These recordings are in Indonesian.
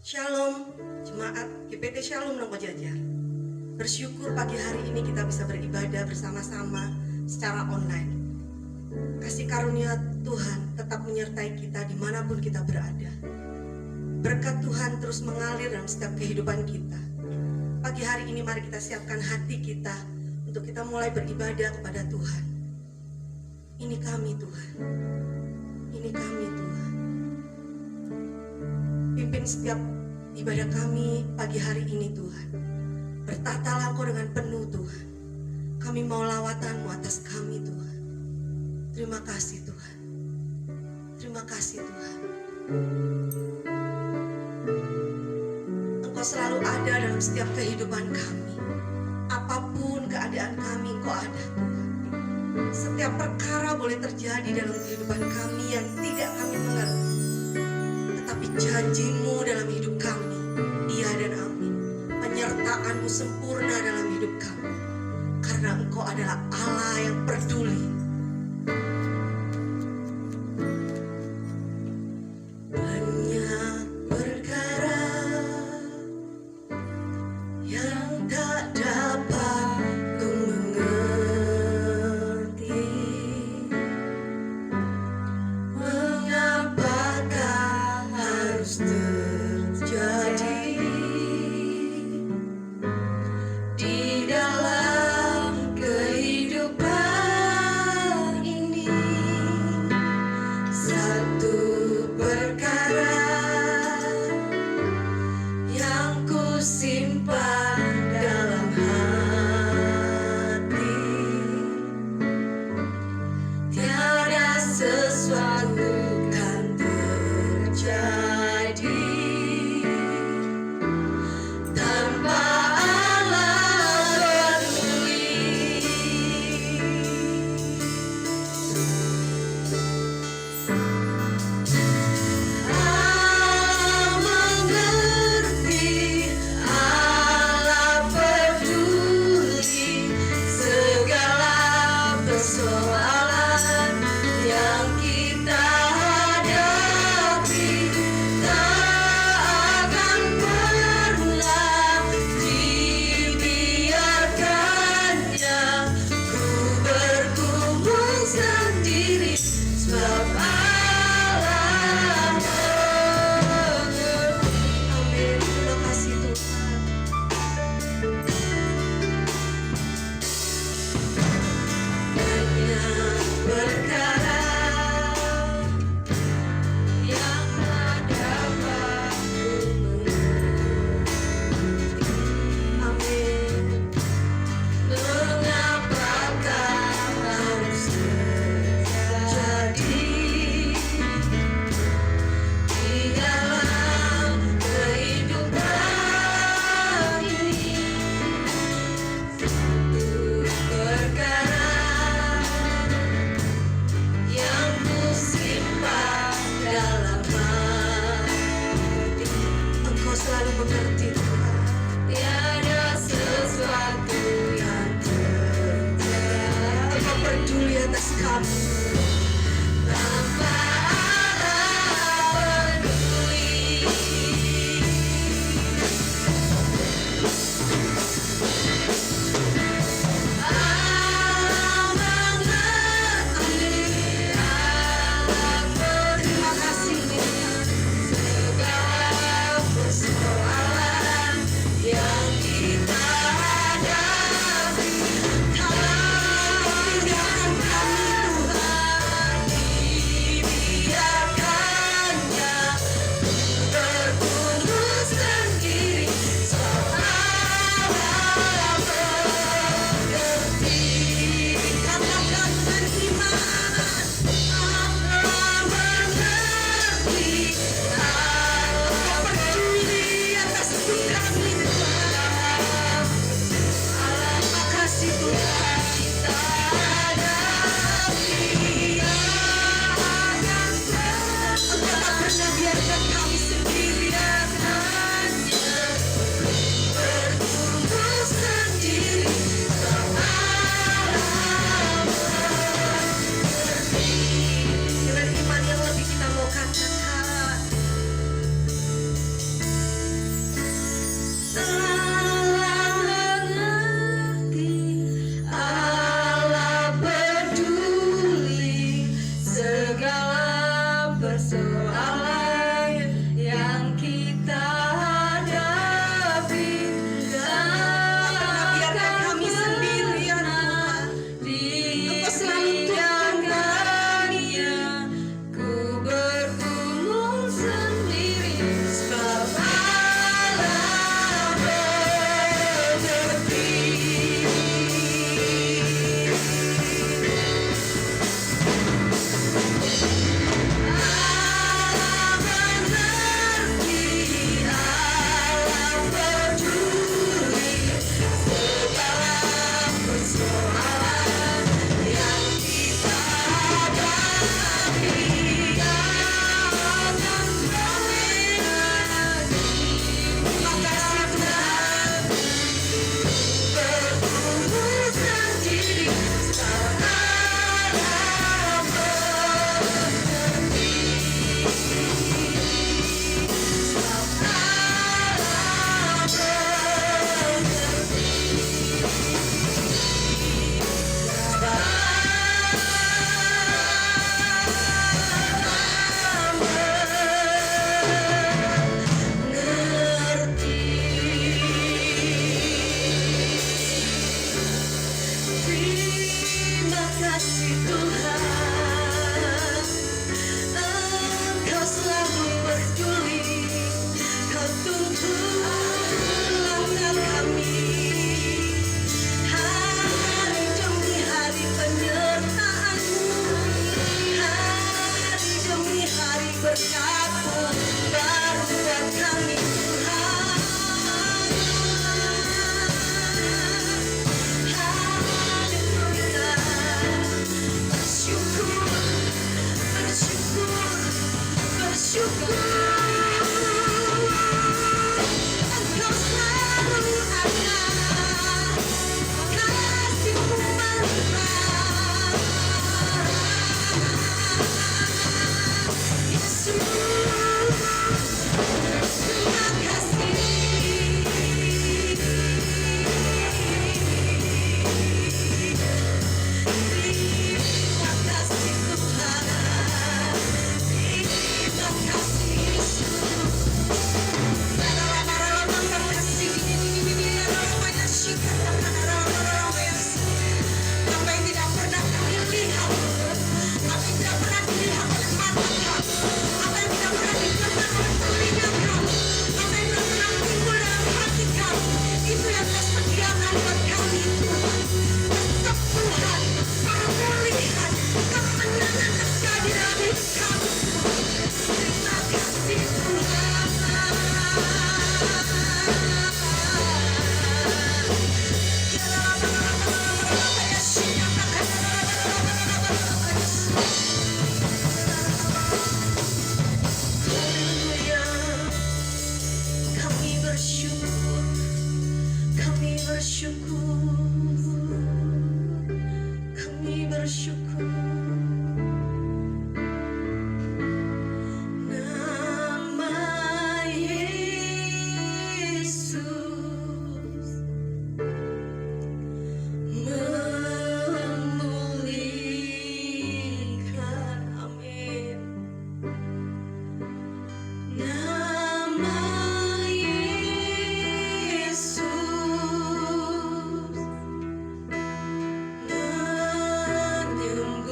Shalom, jemaat GPT Shalom Nongko Jajar. Bersyukur pagi hari ini kita bisa beribadah bersama-sama secara online. Kasih karunia Tuhan tetap menyertai kita dimanapun kita berada. Berkat Tuhan terus mengalir dalam setiap kehidupan kita. Pagi hari ini mari kita siapkan hati kita untuk kita mulai beribadah kepada Tuhan. Ini kami Tuhan, ini kami Tuhan. Pimpin setiap ibadah kami pagi hari ini Tuhan. Bertatalah Engkau dengan penuh Tuhan. Kami mau lawatan-Mu atas kami Tuhan. Terima kasih Tuhan. Terima kasih Tuhan. Engkau selalu ada dalam setiap kehidupan kami. Apapun keadaan kami Engkau ada Tuhan. Setiap perkara boleh terjadi dalam kehidupan kami yang tidak kami mengerti. Tetapi janji-Mu dalam hidup kami, iya dan amin. Penyertaan-Mu sempurna dalam hidup kami. Karena Engkau adalah Allah yang peduli. Banyak perkara yang tak dapat ku mengerti. Mengapakah harus terjadi di dalam kehidupan ini? Satu perkara yang ku simpan dalam hati, tiada sesuatu kan terjadi tanpa Allah peduli. Allah mengerti, Allah peduli segala persoalan yang kita hadapi. Tak akan pernah dibiarkannya ku bergumul sendiri, sebab Allah mengerti. Amin. Terima kasih Tuhan. Banyak perkara yang tak dapat ku mengerti. Amin. Mengapakah harus terjadi di dalam kehidupan ini? Satu perkara yang ku simpan dalam hati. Engkau selalu mengerti Tuhan. Tiada sesuatu yang terjadi. Engkau peduli atas kami. Tanpa Allah peduli. Allah mengerti, Allah peduli. Terima kasih Tuhan. Segala persoalan yang kita hadapi, tak tinggalkan kami Tuhan. Tuhan, Engkau selalu peduli, Kau tuntun langkah kami. Hari demi hari penyertaan-Mu, hari demi hari berkat-Mu baru buat kami Tuhan. Haleluya. Bersyukur, bersyukur, bersyukur. Engkau selalu ada, kasih-Mu melimpah. Yesus, terima kasih. Terima kasih Tuhan, terima kasih Yesus. Apa yang tidak pernah kami lihat, apa yang tidak pernah dilihat oleh mata kami, apa yang tidak pernah didengar oleh telinga kami, apa yang tidak pernah timbul dalam hati kami, itu yang Kau sediakan buat kami Tuhan. Kesembuhan, pemulihan, kemenangan terjadi dalam hidup kami Tuhan. Terima kasih Tuhan. Haleluya. Kami bersyukur, kami bersyukur, kami bersyukur. Nama Yesus memulihkan. Amin. Nama Yesus menyembuhkan.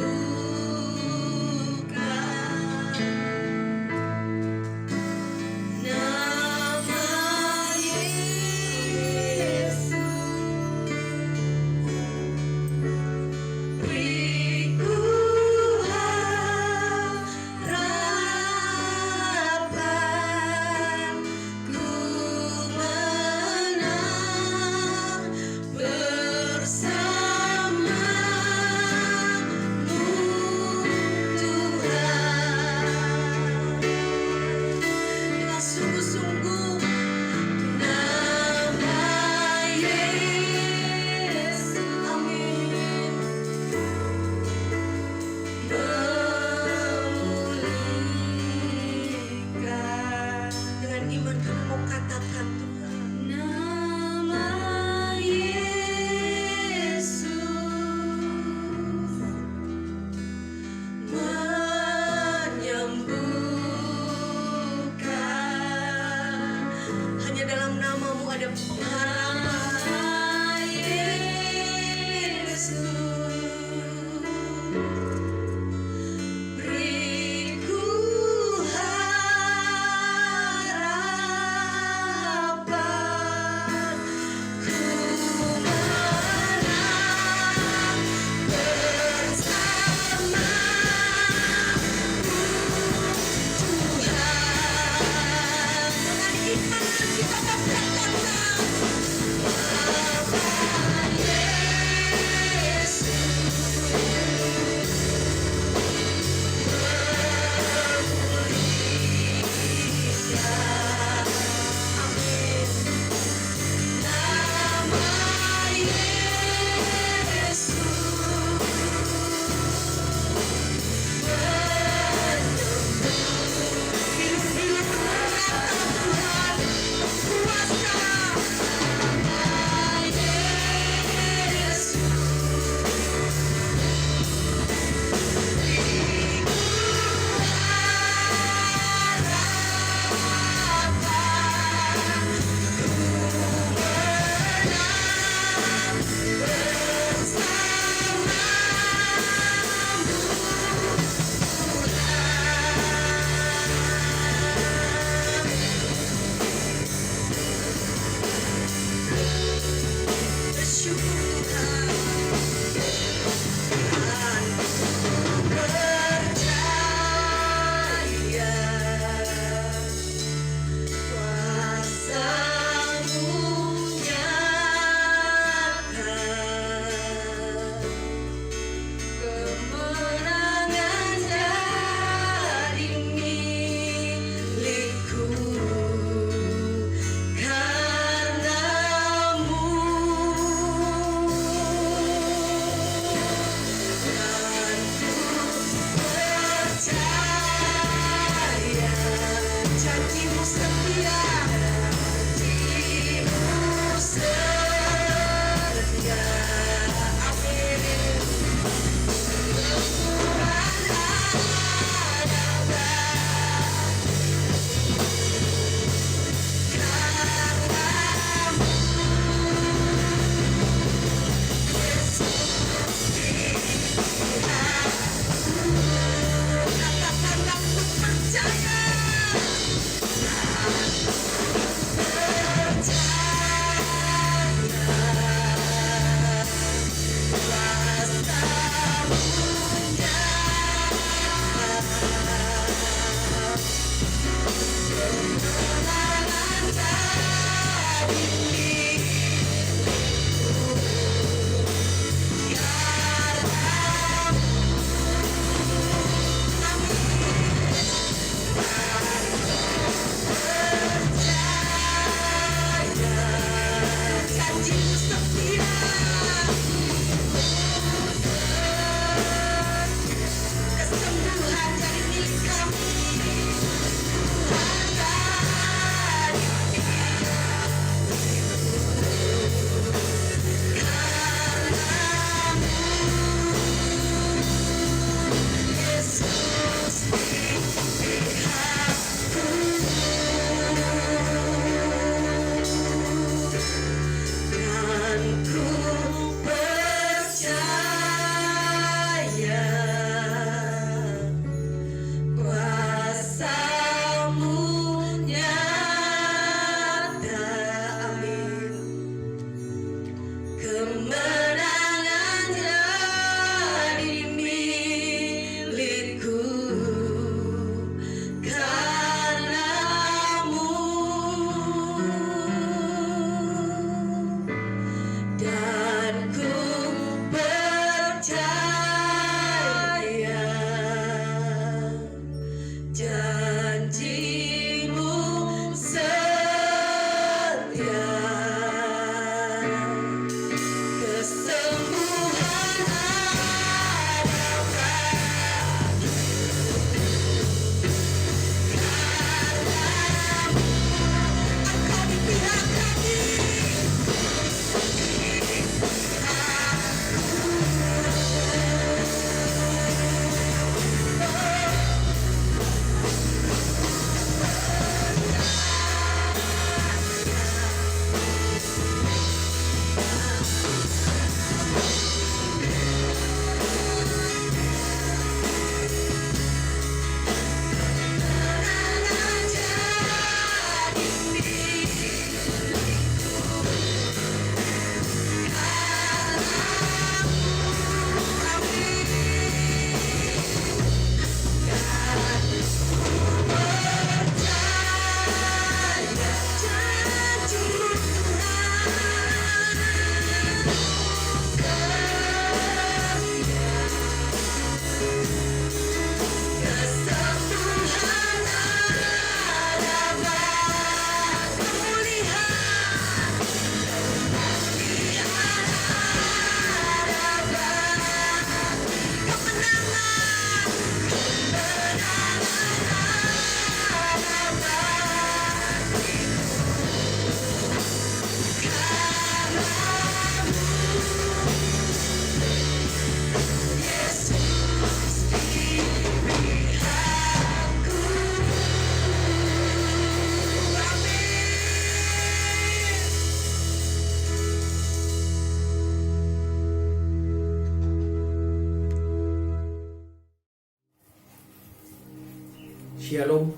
Shalom,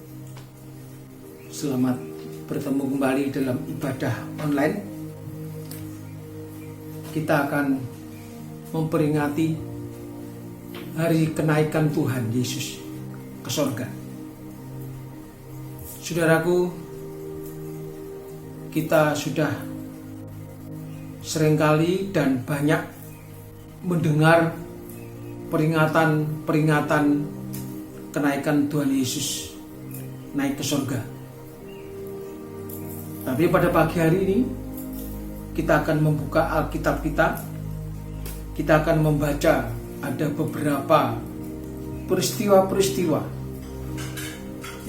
selamat bertemu kembali dalam ibadah online. Kita akan memperingati hari kenaikan Tuhan Yesus ke sorga. Saudaraku, kita sudah seringkali dan banyak mendengar peringatan kenaikan Tuhan Yesus naik ke sorga. Tapi pada pagi hari ini kita akan membuka Alkitab kita. Kita akan membaca ada beberapa peristiwa-peristiwa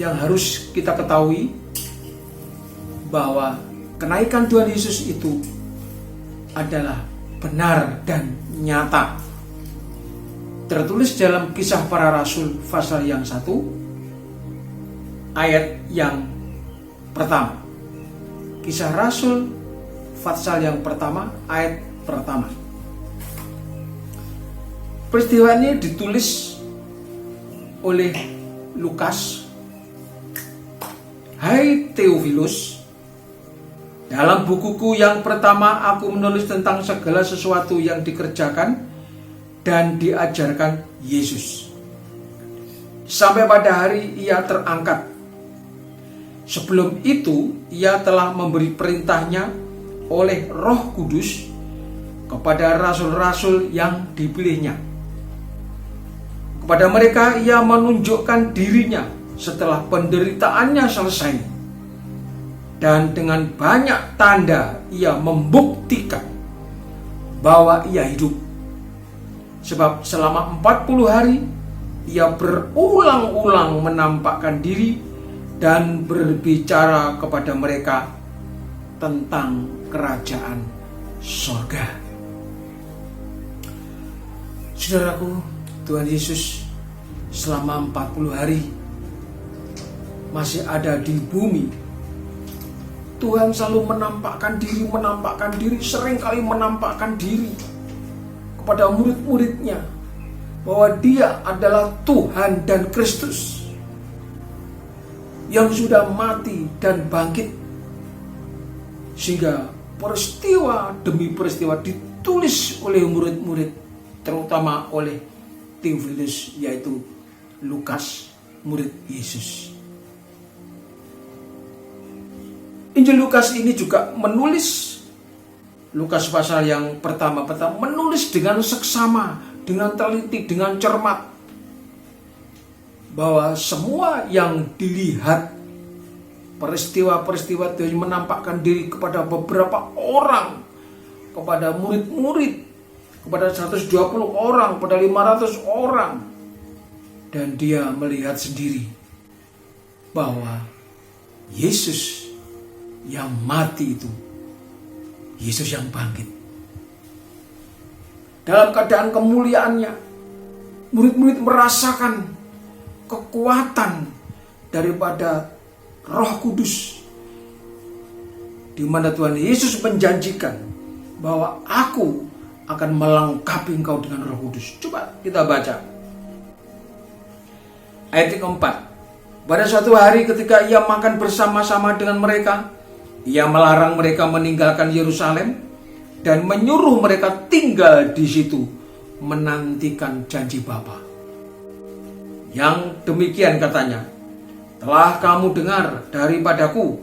yang harus kita ketahui bahwa kenaikan Tuhan Yesus itu adalah benar dan nyata. Tertulis dalam Kisah Para Rasul pasal yang 1 ayat yang pertama. Kisah Rasul pasal yang pertama ayat pertama. Peristiwa ini ditulis oleh Lukas. Hai Theophilus, dalam bukuku yang pertama aku menulis tentang segala sesuatu yang dikerjakan dan diajarkan Yesus sampai pada hari ia terangkat. Sebelum itu ia telah memberi perintahnya oleh Roh Kudus kepada rasul-rasul yang dipilihnya. Kepada mereka ia menunjukkan dirinya setelah penderitaannya selesai, dan dengan banyak tanda ia membuktikan bahwa ia hidup. Sebab selama 40 hari ia berulang-ulang menampakkan diri dan berbicara kepada mereka tentang kerajaan sorga. Saudaraku, Tuhan Yesus selama 40 hari masih ada di bumi. Tuhan selalu menampakkan diri, seringkali menampakkan diri kepada murid-muridnya bahwa dia adalah Tuhan dan Kristus yang sudah mati dan bangkit. Sehingga peristiwa demi peristiwa ditulis oleh murid-murid, terutama oleh Theophilus, yaitu Lukas, murid Yesus. Injil Lukas ini juga menulis, Lukas pasal yang pertama menulis dengan seksama, dengan teliti, dengan cermat, bahwa semua yang dilihat, peristiwa-peristiwa Tuhan menampakkan diri kepada beberapa orang, kepada murid-murid, kepada 120 orang, kepada 500 orang, dan dia melihat sendiri bahwa Yesus yang mati itu Yesus yang bangkit. Dalam keadaan kemuliaannya, murid-murid merasakan kekuatan daripada Roh Kudus, di mana Tuhan Yesus menjanjikan bahwa aku akan melengkapi engkau dengan Roh Kudus. Coba kita baca ayat yang keempat. Pada suatu hari ketika ia makan bersama-sama dengan mereka, ia melarang mereka meninggalkan Yerusalem dan menyuruh mereka tinggal di situ menantikan janji Bapa. Yang demikian katanya, telah kamu dengar daripadaku,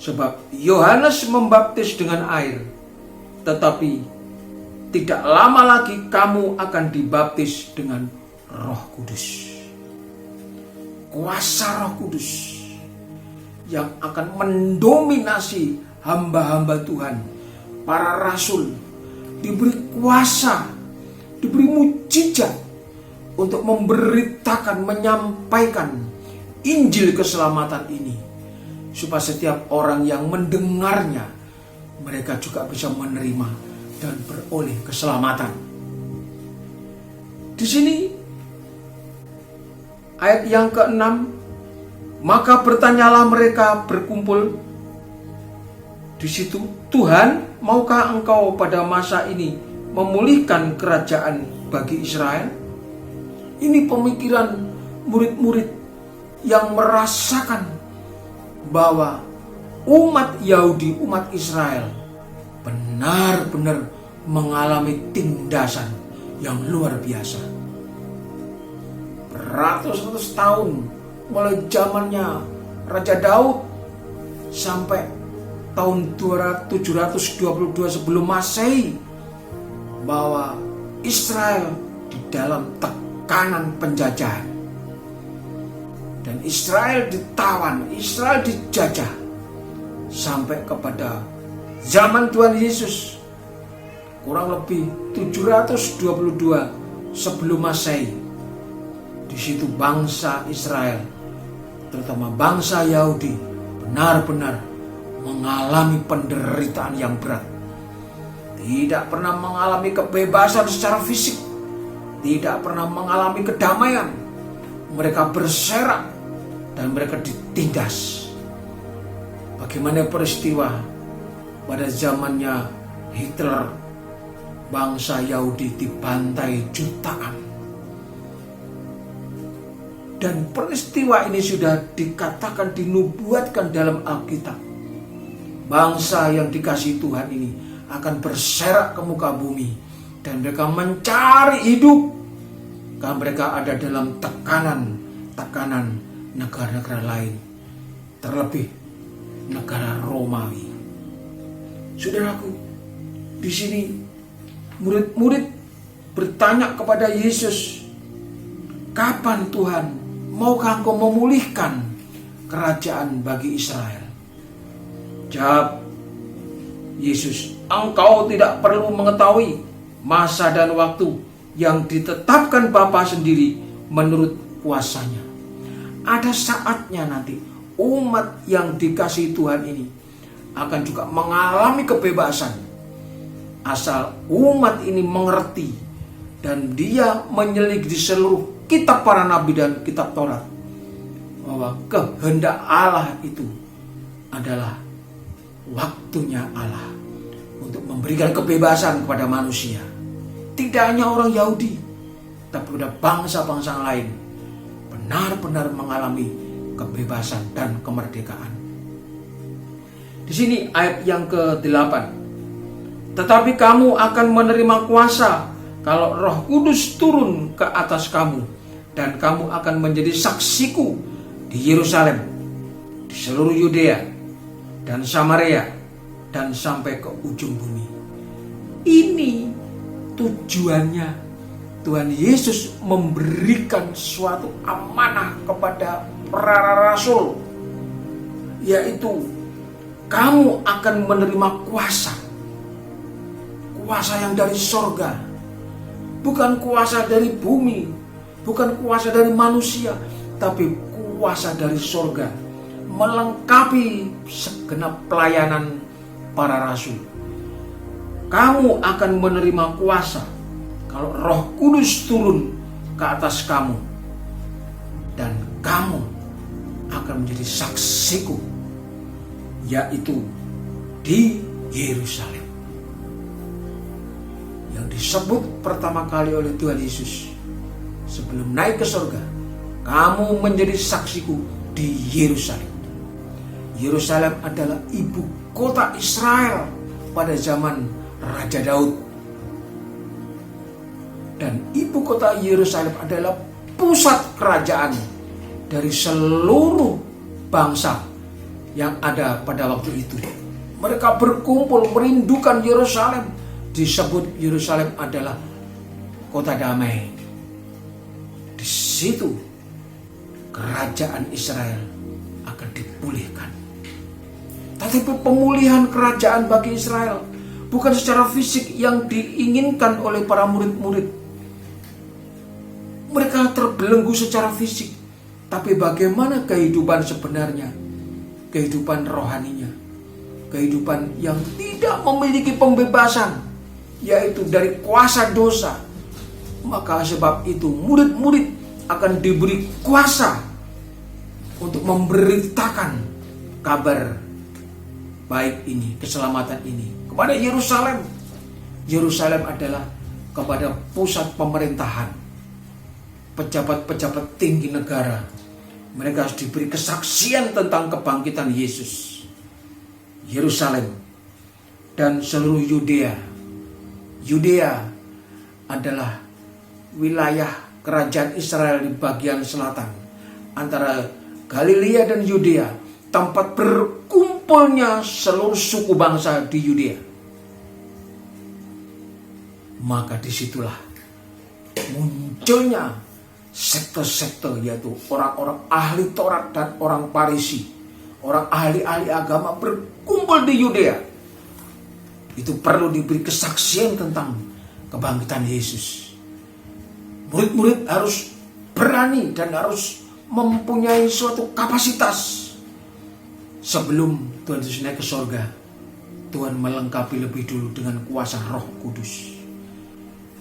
sebab Yohanes membaptis dengan air, tetapi tidak lama lagi kamu akan dibaptis dengan Roh Kudus. Kuasa Roh Kudus yang akan mendominasi hamba-hamba Tuhan, para rasul, diberi kuasa, diberi mujizat untuk memberitakan, menyampaikan Injil keselamatan ini, supaya setiap orang yang mendengarnya, mereka juga bisa menerima dan beroleh keselamatan. Di sini ayat yang ke-6, maka bertanyalah mereka berkumpul di situ, Tuhan, maukah engkau pada masa ini memulihkan kerajaan bagi Israel? Ini pemikiran murid-murid yang merasakan bahwa umat Yahudi, umat Israel benar-benar mengalami tindasan yang luar biasa. Beratus-ratus tahun mulai zamannya Raja Daud sampai tahun 722 sebelum Masehi, bahwa Israel di dalam tekanan penjajahan, dan Israel ditawan, Israel dijajah sampai kepada zaman Tuhan Yesus kurang lebih 722 sebelum Masehi. Di situ bangsa Israel, terutama bangsa Yahudi, benar-benar mengalami penderitaan yang berat. Tidak pernah mengalami kebebasan secara fisik, tidak pernah mengalami kedamaian. Mereka berserak dan mereka ditindas. Bagaimana peristiwa pada zamannya Hitler, bangsa Yahudi dibantai jutaan. Dan peristiwa ini sudah dikatakan, dinubuatkan dalam Alkitab. Bangsa yang dikasihi Tuhan ini akan berserak ke muka bumi, dan mereka mencari hidup karena mereka ada dalam tekanan negara-negara lain, terlebih negara Romawi. Saudaraku, di sini murid-murid bertanya kepada Yesus, "Kapan Tuhan, maukah Engkau memulihkan kerajaan bagi Israel?" Jawab Yesus, "Engkau tidak perlu mengetahui masa dan waktu yang ditetapkan Bapa sendiri menurut kuasanya. Ada saatnya nanti umat yang dikasihi Tuhan ini akan juga mengalami kebebasan, asal umat ini mengerti dan dia menyelidiki di seluruh kitab para nabi dan kitab Taurat bahwa kehendak Allah itu adalah waktunya Allah untuk memberikan kebebasan kepada manusia. Tidak hanya orang Yahudi, tapi pada bangsa-bangsa lain benar-benar mengalami kebebasan dan kemerdekaan. Di sini ayat yang ke-8. Tetapi kamu akan menerima kuasa kalau Roh Kudus turun ke atas kamu, dan kamu akan menjadi saksiku di Yerusalem, di seluruh Yudea dan Samaria, dan sampai ke ujung bumi. Ini tujuannya Tuhan Yesus memberikan suatu amanah kepada para rasul, yaitu kamu akan menerima kuasa yang dari sorga, bukan kuasa dari bumi, bukan kuasa dari manusia, tapi kuasa dari sorga, melengkapi segenap pelayanan para rasul. Kamu akan menerima kuasa kalau Roh Kudus turun ke atas kamu, dan kamu akan menjadi saksiku, yaitu di Yerusalem. Yang disebut pertama kali oleh Tuhan Yesus sebelum naik ke surga, kamu menjadi saksiku di Yerusalem. Yerusalem adalah ibu kota Israel pada zaman Raja Daud. Dan ibu kota Yerusalem adalah pusat kerajaan dari seluruh bangsa yang ada pada waktu itu. Mereka berkumpul merindukan Yerusalem. Disebut Yerusalem adalah kota damai. Di situ kerajaan Israel akan dipulihkan. Tetapi pemulihan kerajaan bagi Israel bukan secara fisik yang diinginkan oleh para murid-murid. Mereka terbelenggu secara fisik, tapi bagaimana kehidupan sebenarnya? Kehidupan rohaninya, kehidupan yang tidak memiliki pembebasan, yaitu dari kuasa dosa. Maka sebab itu murid-murid akan diberi kuasa untuk memberitakan kabar baik ini, keselamatan ini kepada Yerusalem. Yerusalem adalah kepada pusat pemerintahan, pejabat-pejabat tinggi negara, mereka harus diberi kesaksian tentang kebangkitan Yesus. Yerusalem dan seluruh Yudea. Yudea adalah wilayah kerajaan Israel di bagian selatan antara Galilea dan Yudea, tempat berkumpulnya seluruh suku bangsa di Yudea. Maka disitulah munculnya sekte-sekte, yaitu orang-orang ahli Taurat dan orang Farisi, orang ahli-ahli agama berkumpul di Yudea. Itu perlu diberi kesaksian tentang kebangkitan Yesus. Murid-murid harus berani dan harus mempunyai suatu kapasitas. Sebelum Tuhan Yesus naik ke sorga, Tuhan melengkapi lebih dulu dengan kuasa Roh Kudus.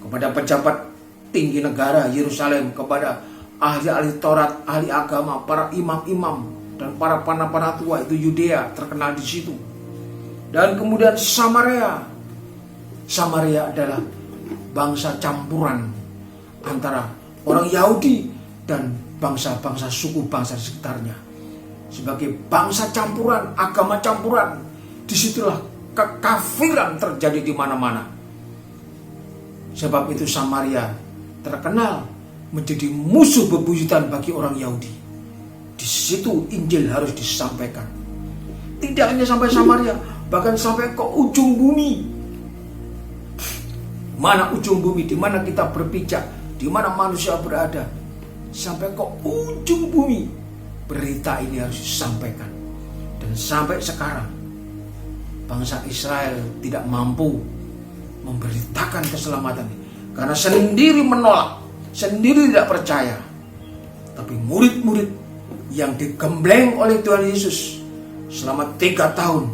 Kepada pejabat tinggi negara Yerusalem, kepada ahli-ahli Taurat, ahli agama, para imam-imam dan para panah-panah tua, itu Yudea terkenal di situ. Dan kemudian Samaria. Samaria adalah bangsa campuran antara orang Yahudi dan bangsa-bangsa suku bangsa di sekitarnya. Sebagai bangsa campuran, agama campuran, disitulah kekafiran terjadi di mana-mana. Sebab itu Samaria terkenal menjadi musuh bebuyutan bagi orang Yahudi. Di situ Injil harus disampaikan. Tidak hanya sampai Samaria, bahkan sampai ke ujung bumi. Mana ujung bumi? Di mana kita berpijak? Di mana manusia berada? Sampai ke ujung bumi, berita ini harus disampaikan. Dan sampai sekarang, bangsa Israel tidak mampu memberitakan keselamatan ini, karena sendiri menolak, sendiri tidak percaya. Tapi murid-murid yang digembleng oleh Tuhan Yesus selama 3 tahun,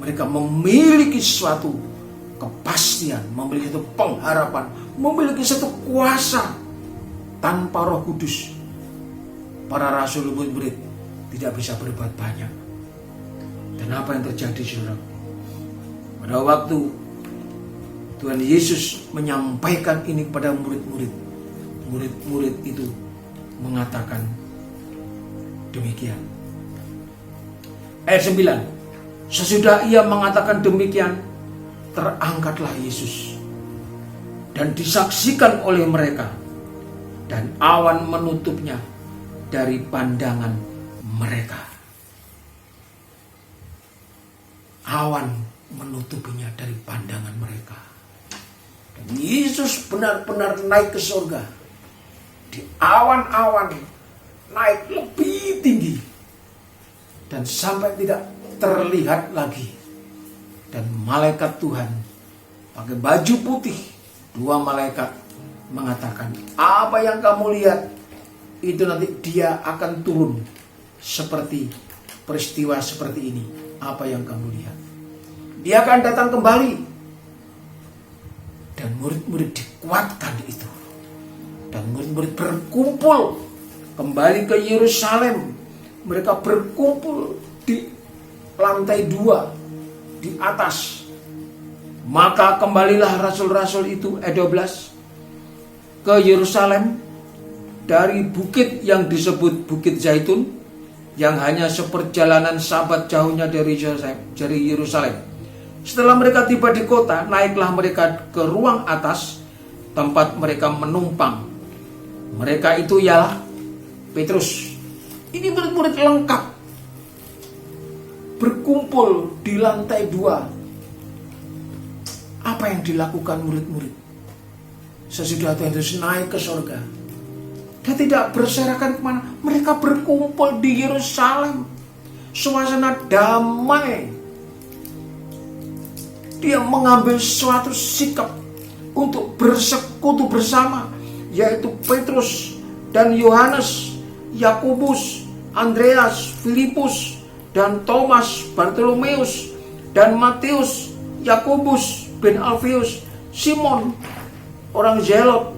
mereka memiliki suatu kepastian, memiliki satu pengharapan, memiliki satu kuasa. Tanpa Roh Kudus, para rasul murid-murid tidak bisa berbuat banyak. Dan apa yang terjadi, saudara? Pada waktu Tuhan Yesus menyampaikan ini kepada murid-murid, murid-murid itu mengatakan demikian. Ayat 9. Sesudah ia mengatakan demikian, terangkatlah Yesus dan disaksikan oleh mereka, dan awan menutupnya dari pandangan mereka. Awan menutupinya dari pandangan mereka. Dan Yesus benar-benar naik ke surga. Di awan-awan naik lebih tinggi. Dan sampai tidak terlihat lagi. Dan malaikat Tuhan pakai baju putih, 2 malaikat mengatakan, apa yang kamu lihat itu nanti dia akan turun seperti peristiwa seperti ini. Apa yang kamu lihat, dia akan datang kembali. Dan murid-murid dikuatkan itu, dan murid-murid berkumpul kembali ke Yerusalem. Mereka berkumpul di lantai 2 di atas. Maka kembalilah rasul-rasul itu, 12, ke Yerusalem dari bukit yang disebut Bukit Zaitun, yang hanya seperjalanan sabat jauhnya dari Yerusalem. Setelah mereka tiba di kota, naiklah mereka ke ruang atas tempat mereka menumpang. Mereka itu ialah Petrus. Ini murid-murid lengkap berkumpul di lantai 2. Apa yang dilakukan murid-murid sesudah Tuhan Yesus naik ke surga? Dia tidak berserakan kemana. Mereka berkumpul di Yerusalem. Suasana damai. Dia mengambil suatu sikap untuk bersekutu bersama, yaitu Petrus dan Yohanes, Yakobus, Andreas, Filipus, dan Thomas, Bartolomeus, dan Matius, Yakobus bin Alfius, Simon orang Zelot,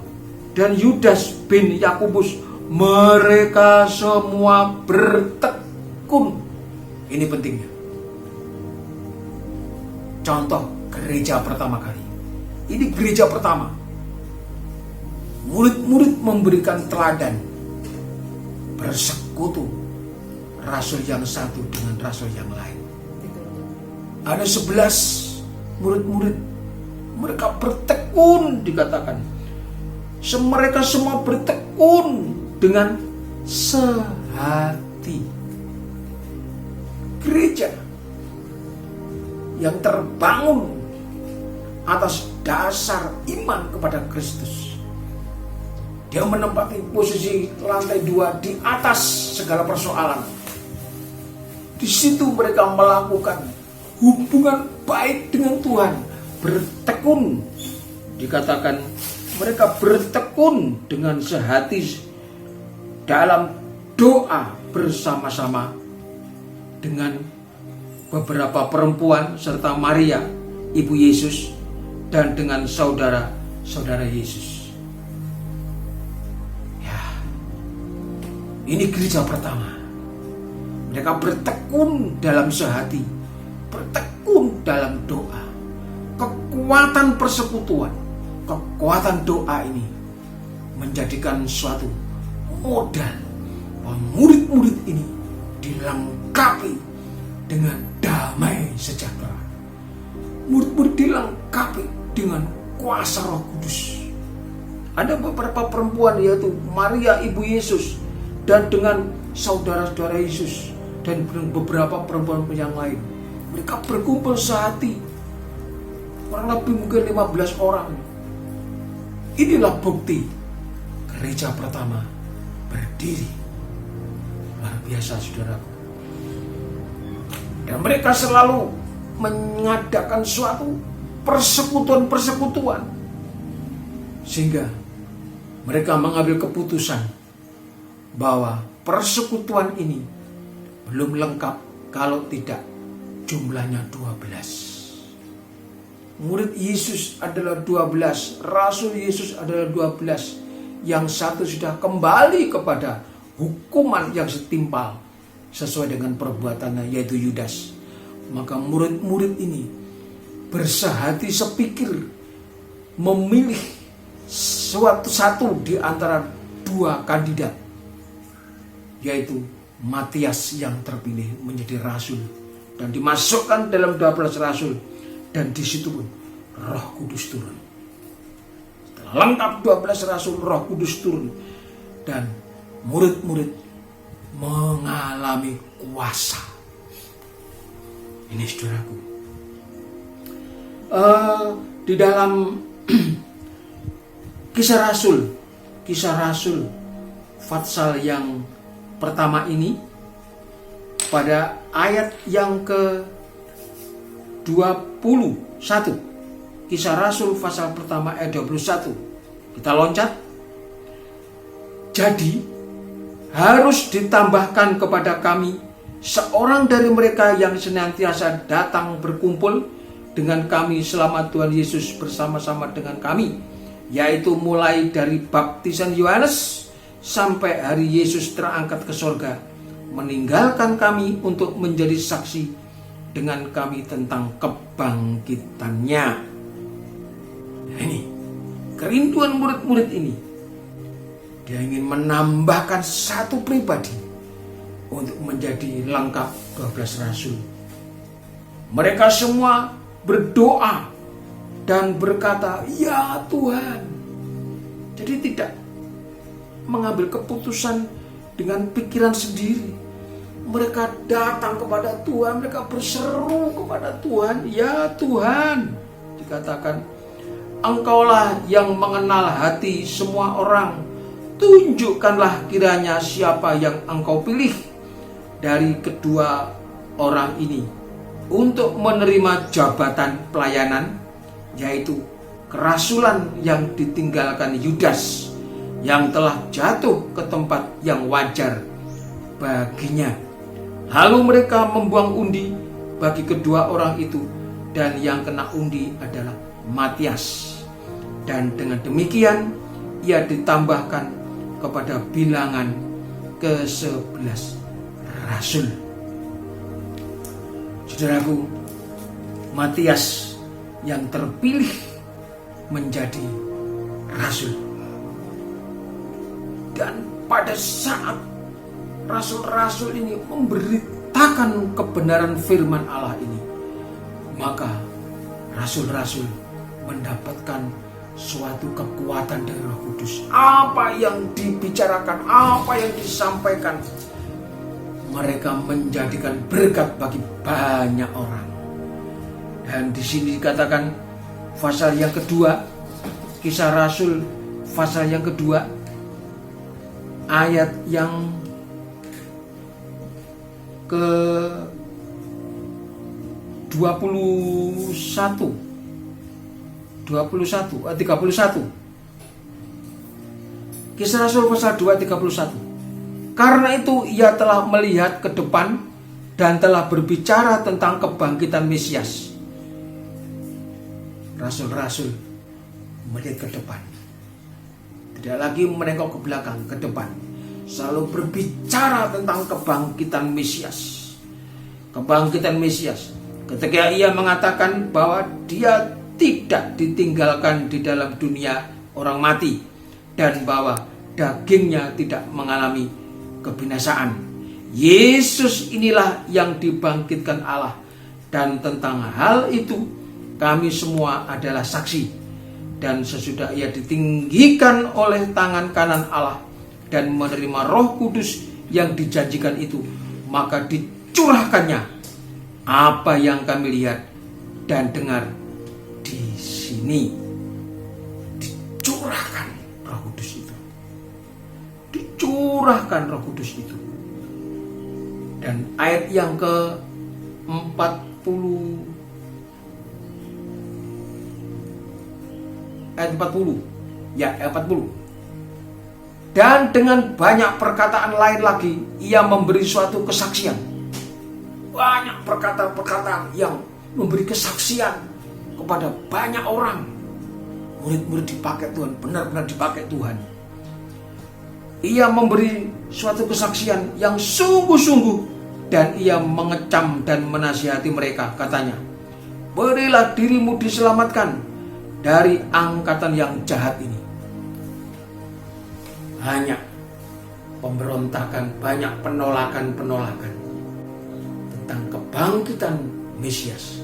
dan Yudas bin Yakobus. Mereka semua bertekun. Ini pentingnya. Contoh gereja pertama kali. Ini gereja pertama. Murid-murid memberikan teladan, bersekutu bersekutu rasul yang satu dengan rasul yang lain. Ada 11 murid-murid, mereka bertekun, dikatakan mereka semua bertekun dengan sehati. Gereja yang terbangun atas dasar iman kepada Kristus, dia menempati posisi lantai 2 di atas segala persoalan. Di situ mereka melakukan hubungan baik dengan Tuhan, bertekun. Dikatakan mereka bertekun dengan sehati dalam doa bersama-sama dengan beberapa perempuan serta Maria, ibu Yesus, dan dengan saudara-saudara Yesus. Ya, ini gereja pertama. Mereka bertekun dalam sehati, bertekun dalam doa. Kekuatan persekutuan, kekuatan doa ini menjadikan suatu modal bahwa murid-murid ini dilengkapi dengan damai sejahtera. Murid-murid dilengkapi dengan kuasa Roh Kudus. Ada beberapa perempuan, yaitu Maria ibu Yesus dan dengan saudara-saudara Yesus dan beberapa perempuan yang lain. Mereka berkumpul sehati, kurang lebih mungkin 15 orang. Inilah bukti gereja pertama berdiri. Luar biasa, saudaraku. Dan mereka selalu mengadakan suatu persekutuan-persekutuan, sehingga mereka mengambil keputusan bahwa persekutuan ini belum lengkap kalau tidak jumlahnya 12. Murid Yesus adalah 12, Rasul Yesus adalah 12. Yang satu sudah kembali kepada hukuman yang setimpal sesuai dengan perbuatannya, yaitu Yudas. Maka murid-murid ini bersehati sepikir memilih satu di antara 2 kandidat, yaitu Matias yang terpilih menjadi rasul dan dimasukkan dalam 12 rasul, dan di situ pun Roh Kudus turun. Setelah lengkap 12 rasul, Roh Kudus turun dan murid-murid mengalami kuasa. Ini saudaraku, di dalam Kisah Rasul Fatsal yang pertama ini, pada ayat yang ke-21, Kisah Rasul pasal pertama ayat 21, kita loncat. Jadi harus ditambahkan kepada kami seorang dari mereka yang senantiasa datang berkumpul dengan kami selama Tuhan Yesus bersama-sama dengan kami, yaitu mulai dari baptisan Yohanes sampai hari Yesus terangkat ke sorga, meninggalkan kami untuk menjadi saksi dengan kami tentang kebangkitannya. Nah, ini kerinduan murid-murid ini. Dia ingin menambahkan satu pribadi untuk menjadi lengkap 12 rasul. Mereka semua berdoa dan berkata, "Ya Tuhan." Jadi tidak mengambil keputusan dengan pikiran sendiri. Mereka datang kepada Tuhan, mereka berseru kepada Tuhan, "Ya Tuhan." Dikatakan, "Engkaulah yang mengenal hati semua orang. Tunjukkanlah kiranya siapa yang Engkau pilih dari kedua orang ini untuk menerima jabatan pelayanan, yaitu kerasulan yang ditinggalkan Yudas, yang telah jatuh ke tempat yang wajar baginya." Lalu mereka membuang undi bagi kedua orang itu, dan yang kena undi adalah Matias. Dan dengan demikian ia ditambahkan kepada bilangan ke-11 rasul. Saudaraku, Matias yang terpilih menjadi rasul. Dan pada saat rasul-rasul ini memberitakan kebenaran firman Allah ini, maka rasul-rasul mendapatkan suatu kekuatan dari Roh Kudus. Apa yang dibicarakan, apa yang disampaikan, mereka menjadikan berkat bagi banyak orang. Dan di sini dikatakan pasal yang kedua, Kisah Rasul pasal yang kedua, ayat yang ke 31. Kisah Rasul pasal 2 31. Karena itu ia telah melihat ke depan dan telah berbicara tentang kebangkitan Mesias. Rasul-rasul melihat ke depan, tidak lagi menengok ke belakang, ke depan. Selalu berbicara tentang kebangkitan Mesias. Kebangkitan Mesias. Ketika ia mengatakan bahwa dia tidak ditinggalkan di dalam dunia orang mati, dan bahwa dagingnya tidak mengalami kebinasaan. Yesus inilah yang dibangkitkan Allah, dan tentang hal itu kami semua adalah saksi. Dan sesudah ia ditinggikan oleh tangan kanan Allah dan menerima Roh Kudus yang dijanjikan itu, maka dicurahkannya apa yang kami lihat dan dengar di sini. Dicurahkan Roh Kudus itu. Dicurahkan Roh Kudus itu. Dan ayat yang ke 40, ayat 40. Ya, ayat 40. Dan dengan banyak perkataan lain lagi ia memberi suatu kesaksian. Banyak perkataan-perkataan yang memberi kesaksian kepada banyak orang. Murid-murid dipakai Tuhan, benar-benar dipakai Tuhan. Ia memberi suatu kesaksian yang sungguh-sungguh, dan ia mengecam dan menasihati mereka. Katanya, berilah dirimu diselamatkan dari angkatan yang jahat ini. Banyak pemberontakan, banyak penolakan tentang kebangkitan Mesias.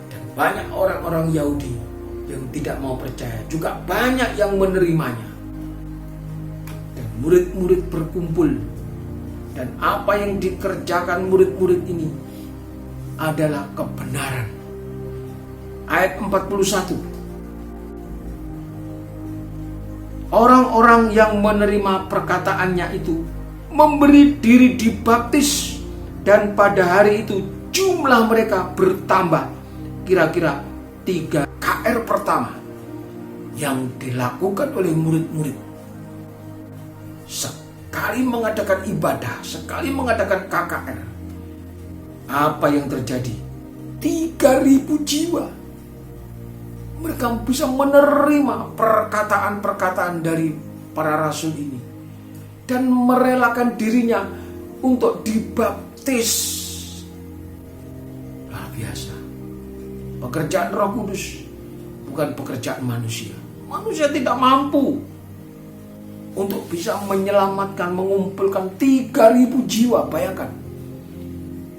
Dan banyak orang-orang Yahudi yang tidak mau percaya, juga banyak yang menerimanya. Dan murid-murid berkumpul, dan apa yang dikerjakan murid-murid ini adalah kebenaran. Ayat 41. Orang-orang yang menerima perkataannya itu memberi diri dibaptis, dan pada hari itu jumlah mereka bertambah kira-kira 3 KR pertama yang dilakukan oleh murid-murid. Sekali mengadakan ibadah, sekali mengadakan KKR, apa yang terjadi? 3.000 jiwa. Mereka bisa menerima perkataan-perkataan dari para rasul ini dan merelakan dirinya untuk dibaptis. Luar biasa. Pekerjaan Roh Kudus bukan pekerjaan manusia. Manusia tidak mampu untuk bisa menyelamatkan, mengumpulkan 3.000 jiwa. Bayangkan,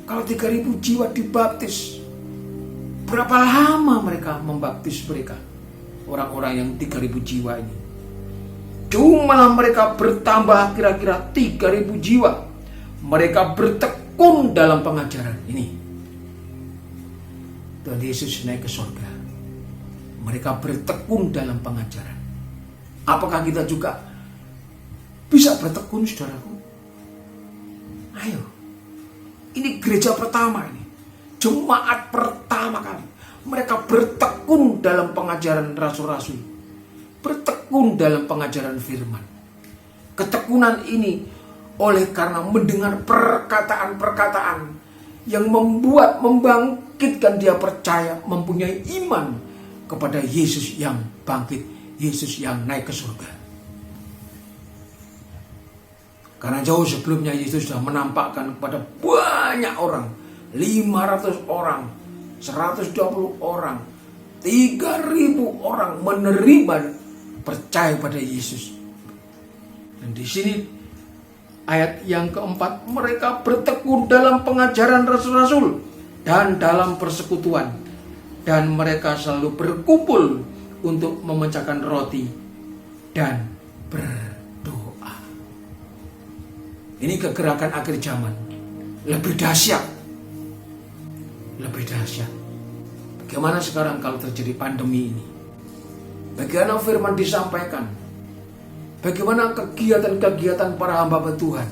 kalau 3.000 jiwa dibaptis, berapa lama mereka membaptis mereka? Orang-orang yang 3.000 jiwa ini. Jumlah mereka bertambah kira-kira 3.000 jiwa. Mereka bertekun dalam pengajaran ini. Tuhan Yesus naik ke surga. Mereka bertekun dalam pengajaran. Apakah kita juga bisa bertekun, saudaraku? Ayo. Ini gereja pertama ini. Jemaat pertama kali. Mereka bertekun dalam pengajaran rasul-rasul. Bertekun dalam pengajaran firman. Ketekunan ini oleh karena mendengar perkataan-perkataan yang membuat, membangkitkan dia percaya, mempunyai iman kepada Yesus yang bangkit, Yesus yang naik ke surga. Karena jauh sebelumnya Yesus sudah menampakkan kepada banyak orang, 500 orang, 120 orang, 3.000 orang menerima percaya pada Yesus. Dan di sini ayat yang keempat, mereka bertekun dalam pengajaran rasul-rasul dan dalam persekutuan, dan mereka selalu berkumpul untuk memecahkan roti dan berdoa. Ini kegerakan akhir zaman. Lebih dahsyat. Lebih dahsyat. Bagaimana sekarang kalau terjadi pandemi ini? Bagaimana firman disampaikan? Bagaimana kegiatan-kegiatan para hamba Tuhan?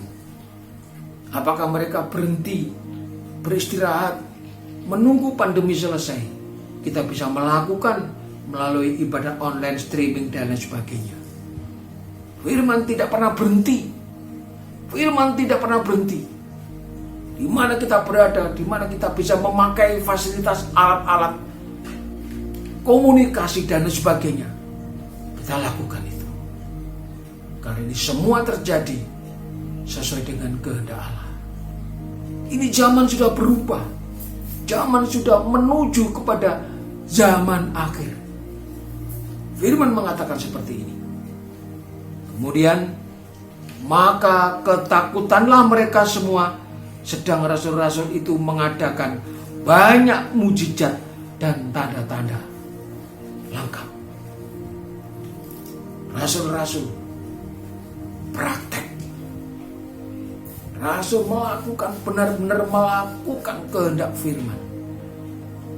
Apakah mereka berhenti, beristirahat, menunggu pandemi selesai? Kita bisa melakukan melalui ibadah online, streaming, dan lain sebagainya. Firman tidak pernah berhenti. Firman tidak pernah berhenti. Di mana kita berada, di mana kita bisa memakai fasilitas alat-alat komunikasi dan lain sebagainya, kita lakukan itu. Karena ini semua terjadi sesuai dengan kehendak Allah. Ini zaman sudah berubah. Zaman sudah menuju kepada zaman akhir. Firman mengatakan seperti ini. Kemudian, maka ketakutanlah mereka semua, sedang rasul-rasul itu mengadakan banyak mujizat dan tanda-tanda lengkap. Rasul-rasul praktek. Rasul melakukan, benar-benar melakukan kehendak firman,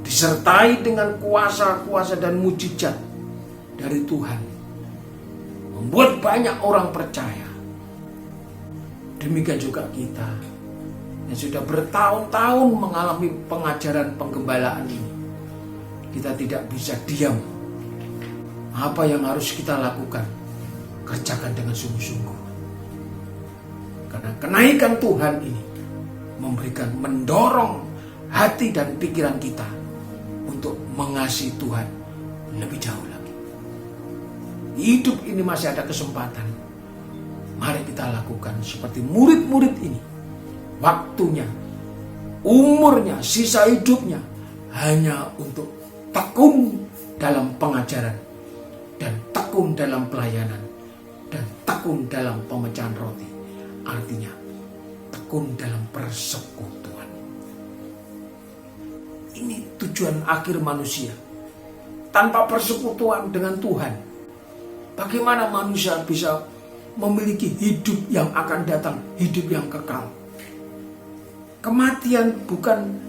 disertai dengan kuasa-kuasa dan mujizat dari Tuhan, membuat banyak orang percaya. Demikian juga kita yang sudah bertahun-tahun mengalami pengajaran penggembalaan ini. Kita tidak bisa diam. Apa yang harus kita lakukan, kerjakan dengan sungguh-sungguh. Karena kenaikan Tuhan ini mendorong hati dan pikiran kita untuk mengasihi Tuhan lebih jauh lagi. Hidup ini masih ada kesempatan. Mari kita lakukan seperti murid-murid ini. Waktunya, umurnya, sisa hidupnya hanya untuk tekun dalam pengajaran, dan tekun dalam pelayanan, dan tekun dalam pemecahan roti. Artinya tekun dalam persekutuan. Ini tujuan akhir manusia. Tanpa persekutuan dengan Tuhan, bagaimana manusia bisa memiliki hidup yang akan datang, hidup yang kekal? Kematian bukan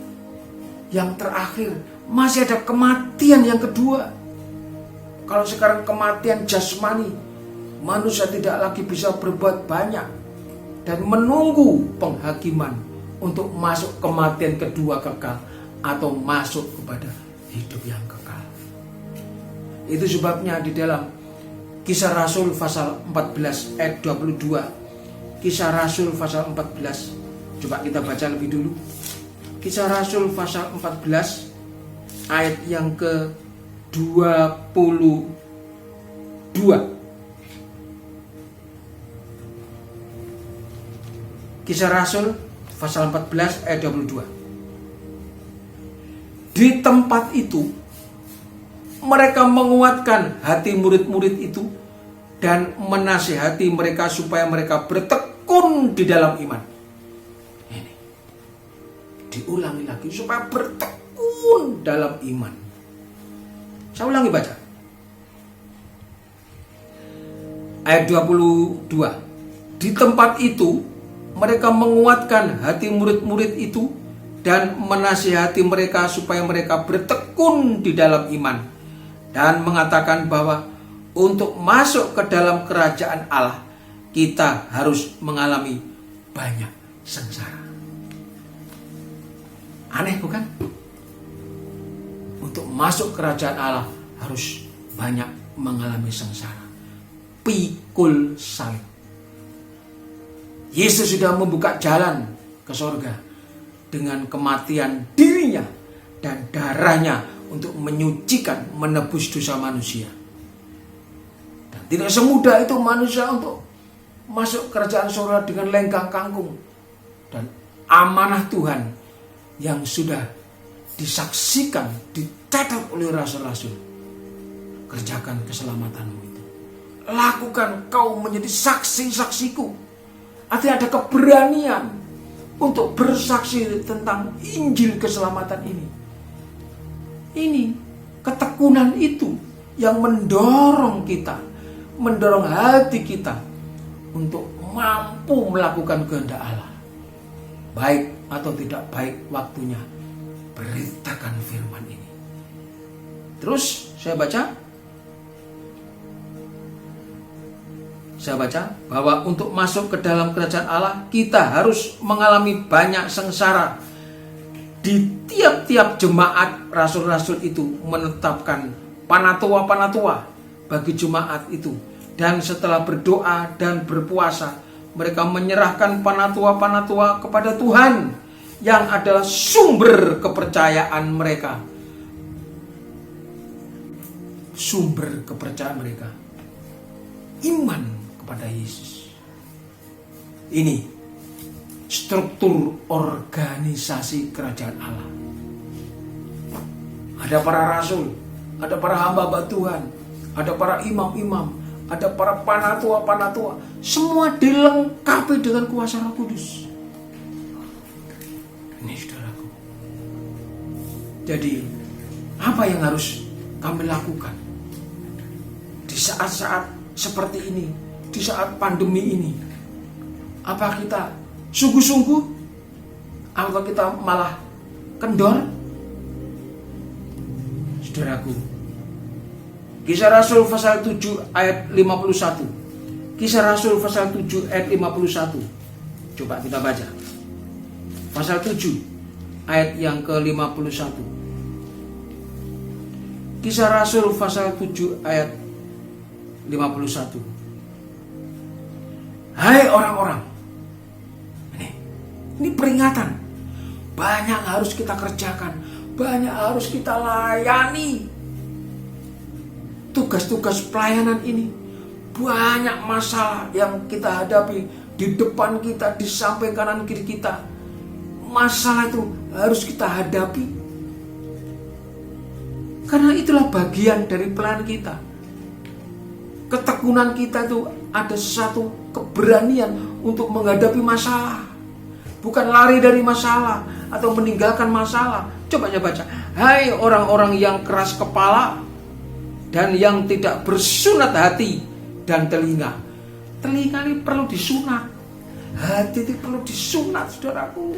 yang terakhir, masih ada kematian yang kedua. Kalau sekarang kematian jasmani, manusia tidak lagi bisa berbuat banyak dan menunggu penghakiman untuk masuk kematian kedua kekal atau masuk kepada hidup yang kekal. Itu sebabnya di dalam Kisah Rasul pasal 14 ayat 22, Kisah Rasul pasal 14, coba kita baca lebih dulu. Kisah Rasul pasal 14 ayat yang ke-22. Kisah Rasul pasal 14 ayat 22. Di tempat itu mereka menguatkan hati murid-murid itu dan menasihati mereka supaya mereka bertekun di dalam iman. Ini diulangi lagi, supaya bertekun dalam iman. Saya ulangi baca. Ayat 22. Di tempat itu mereka menguatkan hati murid-murid itu dan menasihati mereka supaya mereka bertekun di dalam iman, dan mengatakan bahwa untuk masuk ke dalam kerajaan Allah kita harus mengalami banyak sengsara. Aneh bukan? Untuk masuk kerajaan Allah harus banyak mengalami sengsara. Pikul salib. Yesus sudah membuka jalan ke surga dengan kematian dirinya dan darahnya untuk menyucikan, menebus dosa manusia. Dan tidak semudah itu manusia untuk masuk kerajaan surga dengan lenggang kangkung. Dan amanah Tuhan yang sudah disaksikan, dicatat oleh rasul-rasul. Kerjakan keselamatanmu itu. Lakukan, kau menjadi saksi-saksiku. Artinya ada keberanian untuk bersaksi tentang Injil keselamatan ini. Ini ketekunan itu yang mendorong kita, mendorong hati kita untuk mampu melakukan kehendak Allah. Baik atau tidak baik waktunya, beritakan firman ini. Terus saya baca bahwa untuk masuk ke dalam kerajaan Allah kita harus mengalami banyak sengsara. Di tiap-tiap jemaat rasul-rasul itu menetapkan panatua-panatua bagi jemaat itu. Dan setelah berdoa dan berpuasa, mereka menyerahkan panatua-panatua kepada Tuhan yang adalah sumber kepercayaan mereka. Sumber kepercayaan mereka, iman kepada Yesus. Ini struktur organisasi kerajaan Allah. Ada para rasul, ada para hamba Tuhan, ada para imam-imam, ada para panatua-panatua. Semua dilengkapi dengan kuasa Roh Kudus. Ini saudaraku. Jadi apa yang harus kami lakukan di saat-saat seperti ini, di saat pandemi ini? Apa kita sungguh-sungguh atau kita malah kendor? Saudaraku, Kisah Rasul pasal 7 ayat 51. Kisah Rasul pasal 7 ayat 51. Coba kita baca. Pasal 7 ayat yang ke-51. Kisah Rasul pasal 7 ayat 51. Hai orang-orang. Ini peringatan. Banyak harus kita kerjakan, banyak harus kita layani. Tugas-tugas pelayanan ini, banyak masalah yang kita hadapi di depan kita, di samping kanan kiri kita. Masalah itu harus kita hadapi, karena itulah bagian dari pelayanan kita. Ketekunan kita itu ada satu keberanian untuk menghadapi masalah, bukan lari dari masalah atau meninggalkan masalah. Coba baca. Hai orang-orang yang keras kepala dan yang tidak bersunat hati dan telinga. Telinga ini perlu disunat, hati ini perlu disunat, saudaraku.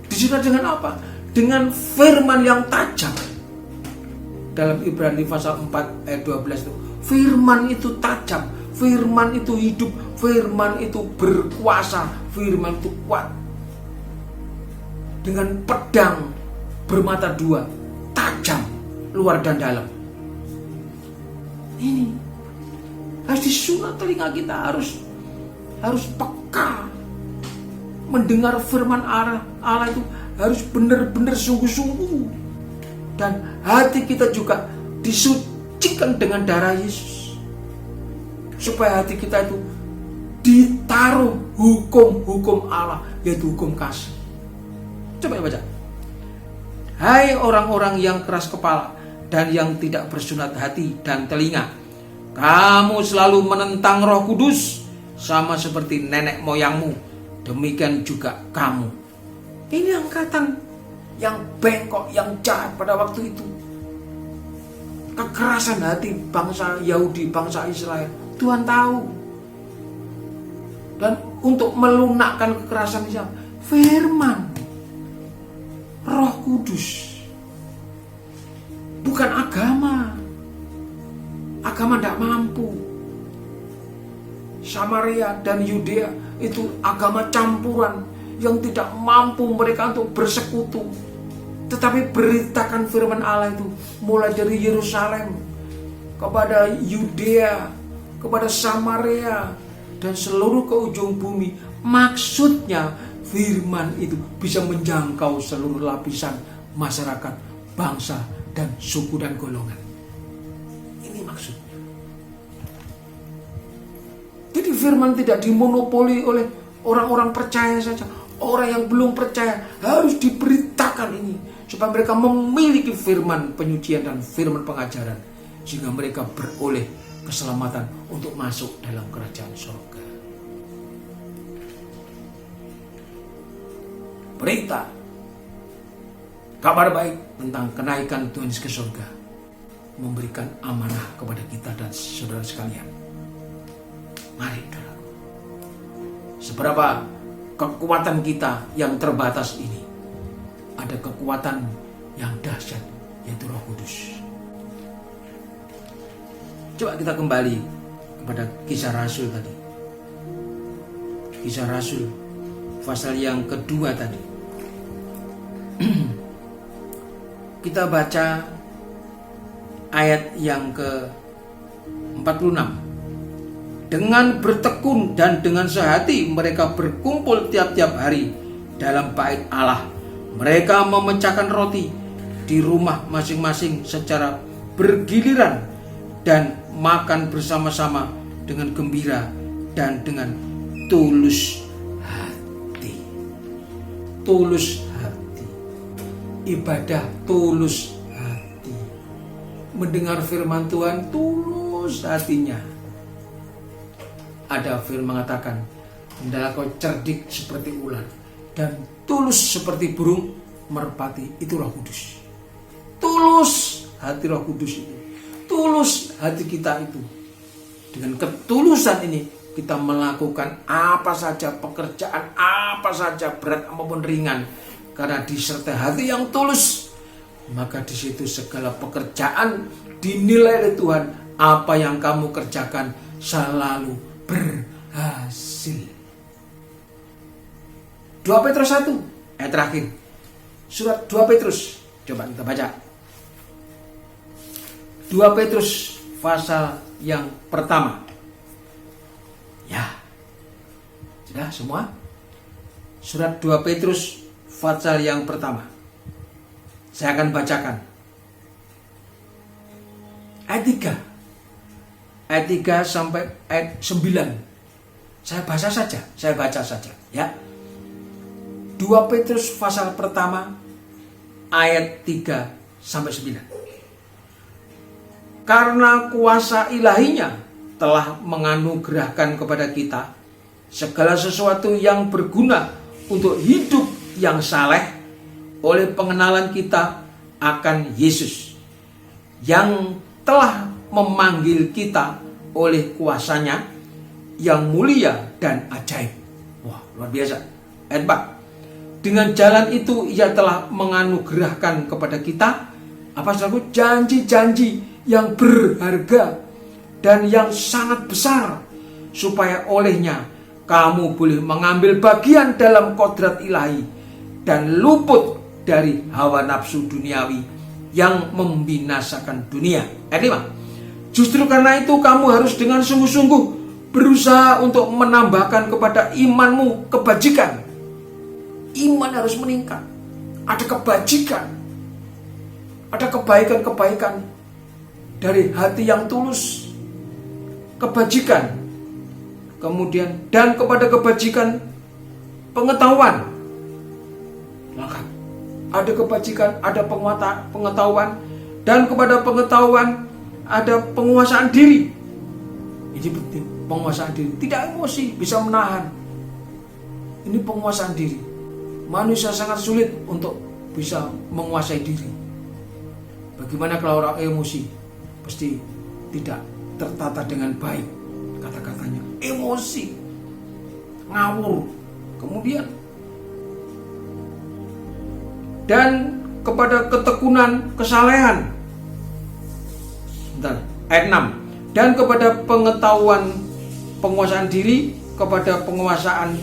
Disunat dengan apa? Dengan firman yang tajam. Dalam Ibrani pasal 4 ayat 12 itu, firman itu tajam, firman itu hidup, firman itu berkuasa, firman itu kuat. Dengan pedang bermata dua, tajam luar dan dalam. Ini harus disunat telinga kita, harus peka mendengar firman Allah itu, harus benar-benar sungguh-sungguh. Dan hati kita juga disucikan dengan darah Yesus, supaya hati kita itu ditaruh hukum-hukum Allah, yaitu hukum kasih. Coba baca. Hai orang-orang yang keras kepala dan yang tidak bersunat hati dan telinga, kamu selalu menentang Roh Kudus sama seperti nenek moyangmu, demikian juga kamu. Ini angkatan yang bengkok, yang jahat pada waktu itu. Kekerasan hati bangsa Yahudi, bangsa Israel, Tuhan tahu. Dan untuk melunakkan kekerasan Israel, firman, Roh Kudus, bukan agama. Agama tidak mampu. Samaria dan Yudea itu agama campuran yang tidak mampu mereka untuk bersekutu. Tetapi beritakan firman Allah itu, mulai dari Yerusalem kepada Yudea, kepada Samaria, dan seluruh ke ujung bumi. Maksudnya firman itu bisa menjangkau seluruh lapisan masyarakat, bangsa, dan suku dan golongan. Ini maksudnya. Jadi firman tidak dimonopoli oleh orang-orang percaya saja. Orang yang belum percaya harus diberitakan ini, supaya mereka memiliki firman penyucian dan firman pengajaran, sehingga mereka beroleh keselamatan untuk masuk dalam kerajaan surga. Berita kabar baik tentang kenaikan Tuhan Yesus ke surga memberikan amanah kepada kita dan saudara sekalian. Mari, saudaraku, seberapa kekuatan kita yang terbatas ini, ada kekuatan yang dahsyat, yaitu Roh Kudus. Coba kita kembali kepada Kisah Rasul tadi. Kisah Rasul pasal yang kedua tadi. Kita baca ayat yang ke-46. Dengan bertekun dan dengan sehati mereka berkumpul tiap-tiap hari dalam bait Allah. Mereka memecahkan roti di rumah masing-masing secara bergiliran dan makan bersama-sama dengan gembira dan dengan tulus hati. Tulus hati. Ibadah tulus hati. Mendengar firman Tuhan tulus hatinya. Ada firman mengatakan, hendaklah kau cerdik seperti ular dan tulus seperti burung merpati. Itu Roh Kudus. Tulus hati Roh Kudus itu. Tulus hati kita itu. Dengan ketulusan ini kita melakukan apa saja pekerjaan, apa saja berat maupun ringan, karena disertai hati yang tulus, maka di situ segala pekerjaan dinilai oleh Tuhan. Apa yang kamu kerjakan selalu berhasil. 2 Petrus 1 ayat terakhir. Surat 2 Petrus, coba kita baca. 2 Petrus pasal yang pertama. Ya, sudah semua? Surat 2 Petrus pasal yang pertama. Saya akan bacakan ayat 3. Ayat 3 sampai ayat 9. Saya baca saja ya. 2 Petrus pasal pertama ayat 3 sampai 9. Karena kuasa ilahinya telah menganugerahkan kepada kita segala sesuatu yang berguna untuk hidup yang saleh oleh pengenalan kita akan Yesus, yang telah memanggil kita oleh kuasanya yang mulia dan ajaib. Wah, luar biasa. Ayat 4. Dengan jalan itu ia telah menganugerahkan kepada kita apa saudaraku, janji-janji yang berharga dan yang sangat besar, supaya olehnya kamu boleh mengambil bagian dalam kodrat ilahi dan luput dari hawa nafsu duniawi yang membinasakan dunia. Ayat 5. Justru karena itu kamu harus dengan sungguh-sungguh berusaha untuk menambahkan kepada imanmu kebajikan. Iman harus meningkat. Ada kebajikan. Ada kebaikan-kebaikan dari hati yang tulus. Kebajikan. Kemudian dan kepada kebajikan pengetahuan. Lengkap. Ada kebajikan, ada pengetahuan, dan kepada pengetahuan ada penguasaan diri. Ini penting, penguasaan diri. Tidak emosi, bisa menahan. Ini penguasaan diri. Manusia sangat sulit untuk bisa menguasai diri. Bagaimana kalau orang emosi? Pasti tidak tertata dengan baik. Kata-katanya emosi, ngawur. Kemudian dan kepada ketekunan kesalehan. Bentar, ayat 6. Dan kepada pengetahuan penguasaan diri, kepada penguasaan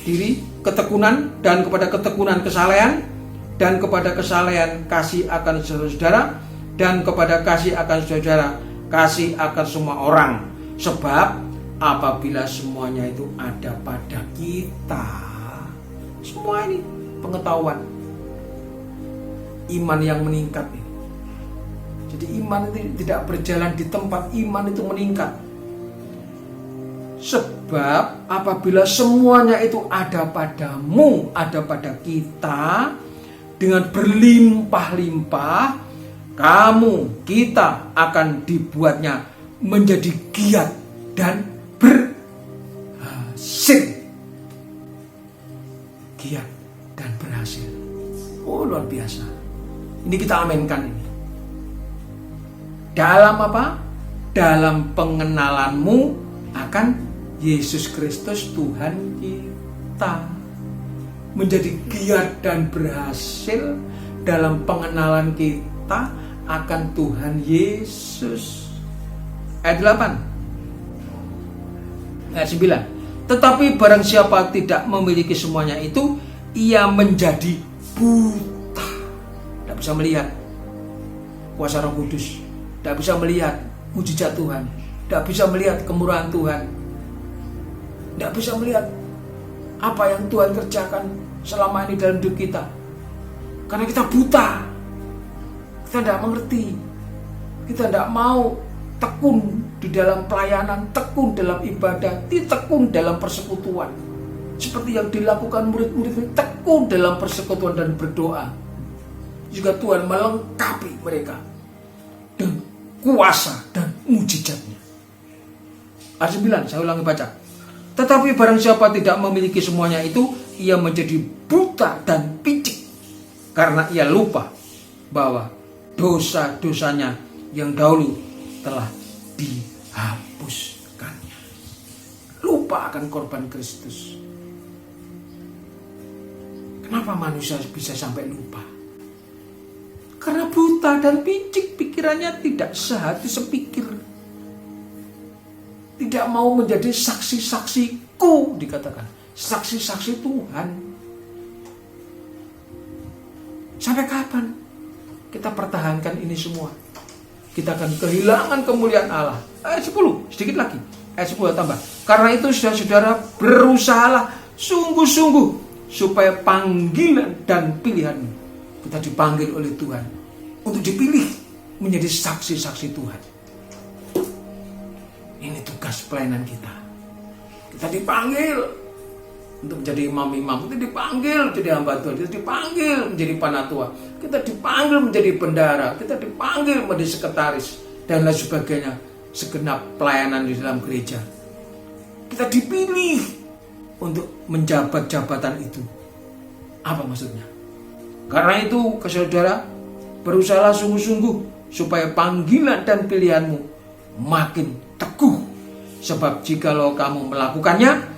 diri ketekunan, dan kepada ketekunan kesalehan, dan kepada kesalehan kasih akan saudara, dan kepada kasih akan saudara kasih akan semua orang. Sebab apabila semuanya itu ada pada kita, semua ini pengetahuan, iman yang meningkat. Jadi iman itu tidak berjalan di tempat, iman itu meningkat. Sebab apabila semuanya itu ada padamu, ada pada kita, dengan berlimpah-limpah, kita akan dibuatnya menjadi giat dan berhasil. Giat dan berhasil. Oh, luar biasa. Ini kita aminkan ini. Dalam apa? Dalam pengenalanmu akan Yesus Kristus Tuhan kita. Menjadi giat dan berhasil dalam pengenalan kita akan Tuhan Yesus. Ayat 8. Ayat 9. Tetapi barang siapa tidak memiliki semuanya itu, ia menjadi buta. Tidak bisa melihat kuasa Roh Kudus, tidak bisa melihat mujizat Tuhan, tidak bisa melihat kemurahan Tuhan, tidak bisa melihat apa yang Tuhan kerjakan selama ini dalam hidup kita. Karena kita buta, kita tidak mengerti, kita tidak mau tekun di dalam pelayanan, tekun dalam ibadah, tekun dalam persekutuan. Seperti yang dilakukan murid-murid ini, tekun dalam persekutuan dan berdoa. Juga Tuhan melengkapi mereka dengan kuasa dan mujizatnya. Ayat 9, saya ulangi baca. Tetapi barang siapa tidak memiliki semuanya itu, ia menjadi buta dan picik, karena ia lupa bahwa dosa-dosanya yang dahulu telah dihapuskannya. Lupa akan korban Kristus. Kenapa manusia bisa sampai lupa? Karena buta dan picik, pikirannya tidak sehati sepikir. Tidak mau menjadi saksi-saksiku, dikatakan. Saksi-saksi Tuhan. Sampai kapan kita pertahankan ini semua? Kita akan kehilangan kemuliaan Allah. Ayat 10, sedikit lagi. Ayat 10 tambah. Karena itu saudara-saudara, berusahalah sungguh-sungguh supaya panggilan dan pilihanmu. Kita dipanggil oleh Tuhan untuk dipilih menjadi saksi-saksi Tuhan. Ini tugas pelayanan kita. Kita dipanggil untuk menjadi imam-imam, kita dipanggil menjadi hamba Tuhan, kita dipanggil menjadi panatua, kita dipanggil menjadi bendara, kita dipanggil menjadi sekretaris dan lain sebagainya, segenap pelayanan di dalam gereja. Kita dipilih untuk menjabat jabatan itu. Apa maksudnya? Karena itu, saudara, berusahalah sungguh-sungguh supaya panggilan dan pilihanmu makin teguh, sebab jikalau kamu melakukannya,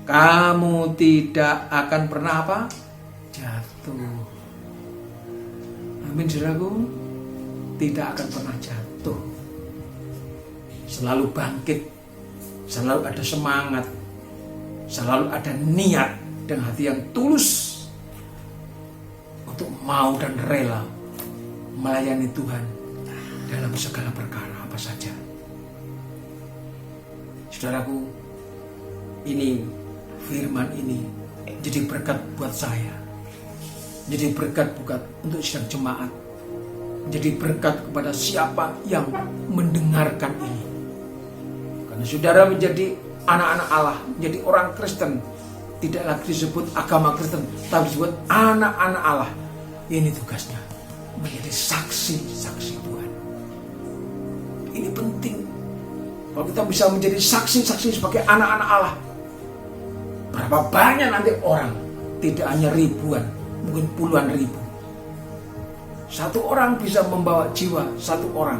kamu tidak akan pernah apa? Jatuh. Amin, saudaraku. Tidak akan pernah jatuh. Selalu bangkit. Selalu ada semangat. Selalu ada niat dan hati yang tulus untuk mau dan rela melayani Tuhan dalam segala perkara apa saja. Saudaraku, ini firman ini jadi berkat buat saya, jadi berkat bukan untuk sidang jemaat, jadi berkat kepada siapa yang mendengarkan ini. Karena saudara menjadi anak-anak Allah, menjadi orang Kristen, tidak lagi disebut agama Kristen, tapi disebut anak-anak Allah. Ini tugasnya, menjadi saksi-saksi Tuhan. Ini penting. Kalau kita bisa menjadi saksi-saksi sebagai anak-anak Allah, berapa banyak nanti orang, tidak hanya ribuan, mungkin puluhan ribu. Satu orang bisa membawa jiwa satu orang.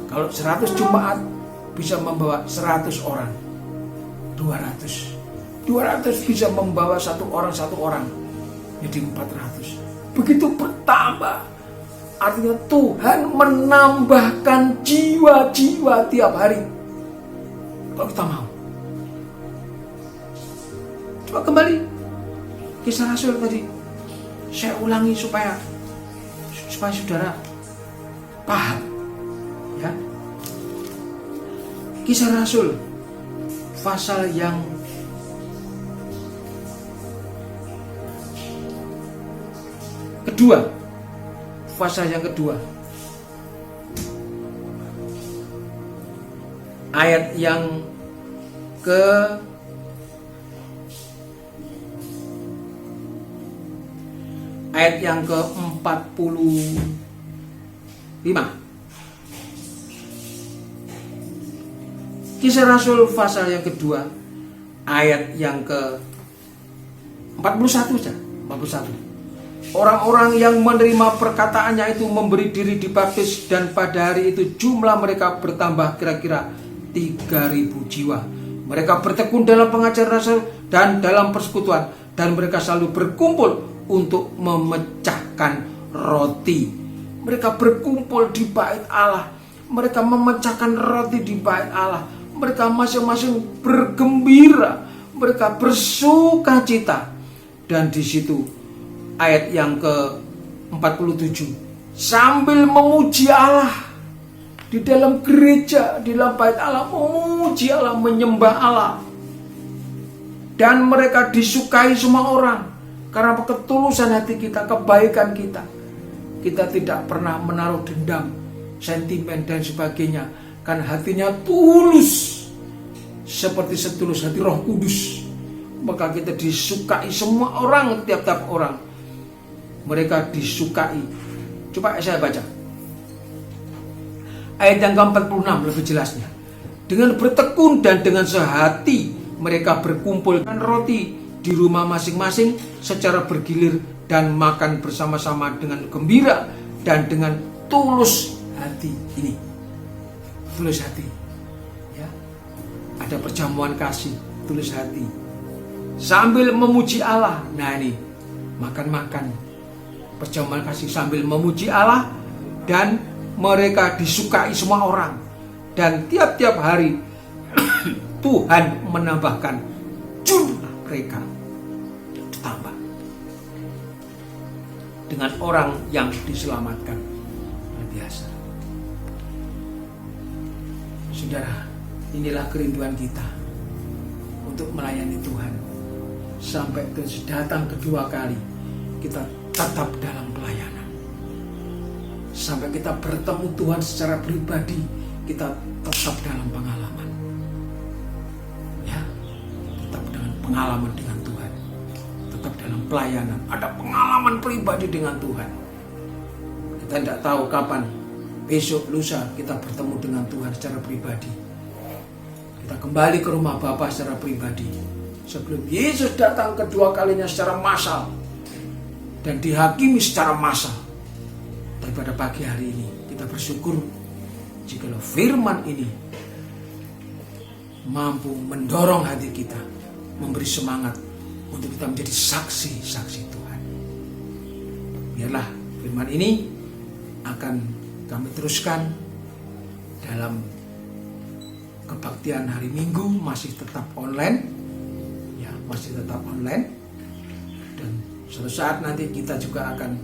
Kalau 100 jemaat bisa membawa 100 orang. 200 bisa membawa satu orang. Jadi 400. Begitu bertambah. Artinya Tuhan menambahkan jiwa-jiwa tiap hari. Kalau kita mau. Coba kembali Kisah Rasul tadi. Saya ulangi supaya saudara paham. Ya. Kisah Rasul pasal yang kedua. Pasal yang kedua. Ayat yang ke-45. Kisah Rasul pasal yang kedua, ayat yang ke 41 saja, 41. Orang-orang yang menerima perkataannya itu memberi diri dibaptis, dan pada hari itu jumlah mereka bertambah kira-kira 3.000 jiwa. Mereka bertekun dalam pengajaran Rasul dan dalam persekutuan, dan mereka selalu berkumpul untuk memecahkan roti. Mereka berkumpul di bait Allah. Mereka memecahkan roti di bait Allah. Mereka masing-masing bergembira, mereka bersukacita. Dan di situ ayat yang ke-47, sambil memuji Allah di dalam gereja, di dalam bait Allah, memuji Allah, menyembah Allah. Dan mereka disukai semua orang karena ketulusan hati kita, kebaikan kita. Kita tidak pernah menaruh dendam, sentimen dan sebagainya, kan hatinya tulus seperti setulus hati Roh Kudus. Maka kita disukai semua orang, tiap-tiap orang mereka disukai. Coba saya baca ayat yang ke-46 lebih jelasnya. Dengan bertekun dan dengan sehati mereka berkumpul dengan roti di rumah masing-masing secara bergilir dan makan bersama-sama dengan gembira dan dengan tulus hati. Ini tulus hati, ya. Ada perjamuan kasih, tulus hati, sambil memuji Allah. Nah ini makan-makan perjamuan kasih sambil memuji Allah, dan mereka disukai semua orang. Dan tiap-tiap hari Tuhan menambahkan jumlah mereka ditambah dengan orang yang diselamatkan. Luar biasa. Saudara, inilah kerinduan kita untuk melayani Tuhan. Sampai datang kedua kali, kita tetap dalam pelayanan. Sampai kita bertemu Tuhan secara pribadi, kita tetap dalam pengalaman. Ya, tetap dengan pengalaman dengan Tuhan. Tetap dalam pelayanan, ada pengalaman pribadi dengan Tuhan. Kita tidak tahu kapan, besok, lusa kita bertemu dengan Tuhan secara pribadi. Kita kembali ke rumah Bapa secara pribadi. Sebelum Yesus datang kedua kalinya secara massal dan dihakimi secara massal. Tapi pada pagi hari ini kita bersyukur jika firman ini mampu mendorong hati kita, memberi semangat untuk kita menjadi saksi-saksi Tuhan. Biarlah firman ini akan kami teruskan dalam kebaktian hari Minggu, masih tetap online. Masih tetap online, dan suatu saat nanti kita juga akan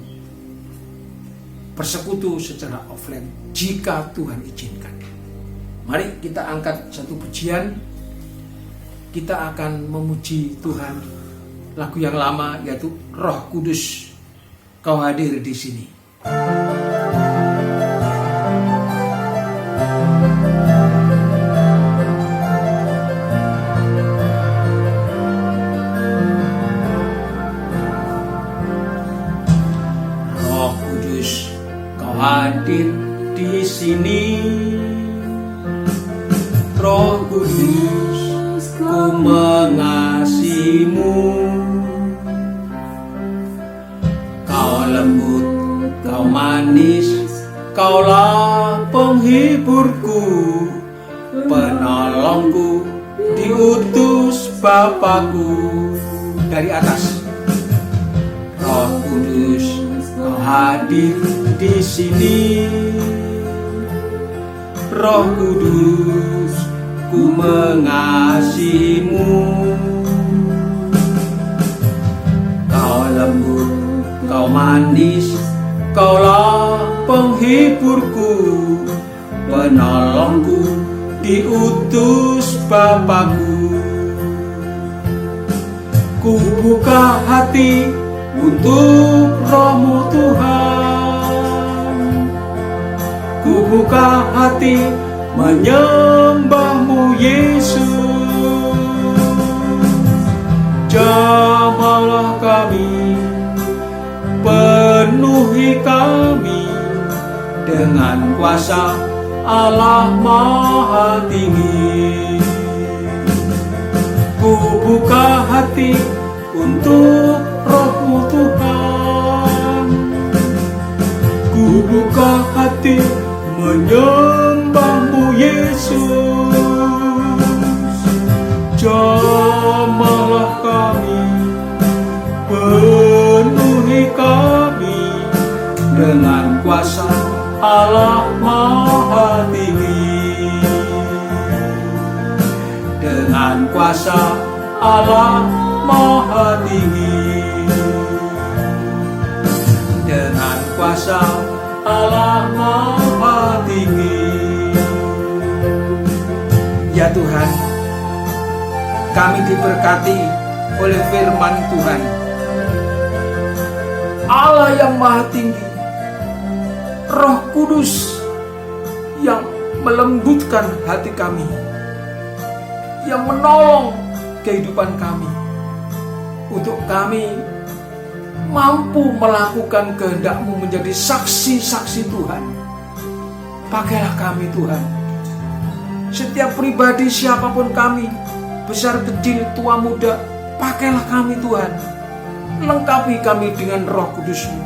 bersekutu secara offline jika Tuhan izinkan. Mari kita angkat satu pujian. Kita akan memuji Tuhan lagu yang lama, yaitu Roh Kudus Kau hadir di sini. Hadir di sini, Roh Kudus, ku mengasihimu. Kau lembut, kau manis, kaulah penghiburku, penolongku, diutus Bapakku. Dari atas, Roh Kudus, kau hadir di sini, Roh Kudus, ku mengasihimu. Kau lembut, kau manis, kaulah penghiburku, penolongku, diutus Bapakku. Ku buka hati untuk Roh-Mu Tuhan, ku buka hati menyembah-Mu Yesus. Jamahlah kami, penuhi kami dengan kuasa Allah Maha Tinggi. Ku buka hati untuk Roh-Mu Tuhan. Ku buka hati menyembah-Mu Yesus. Jamahlah kami, penuhi kami dengan kuasa Allah Maha Tinggi. Dengan kuasa Allah Maha Tinggi. Dengan kuasa Allah Maha Tinggi. Ya Tuhan, kami diberkati oleh firman Tuhan. Allah yang Maha Tinggi, Roh Kudus yang melembutkan hati kami, yang menolong kehidupan kami, untuk kami mampu melakukan kehendak-Mu menjadi saksi-saksi Tuhan. Pakailah kami Tuhan, setiap pribadi siapapun kami, besar kecil tua muda, pakailah kami Tuhan. Lengkapi kami dengan Roh Kudus-Mu,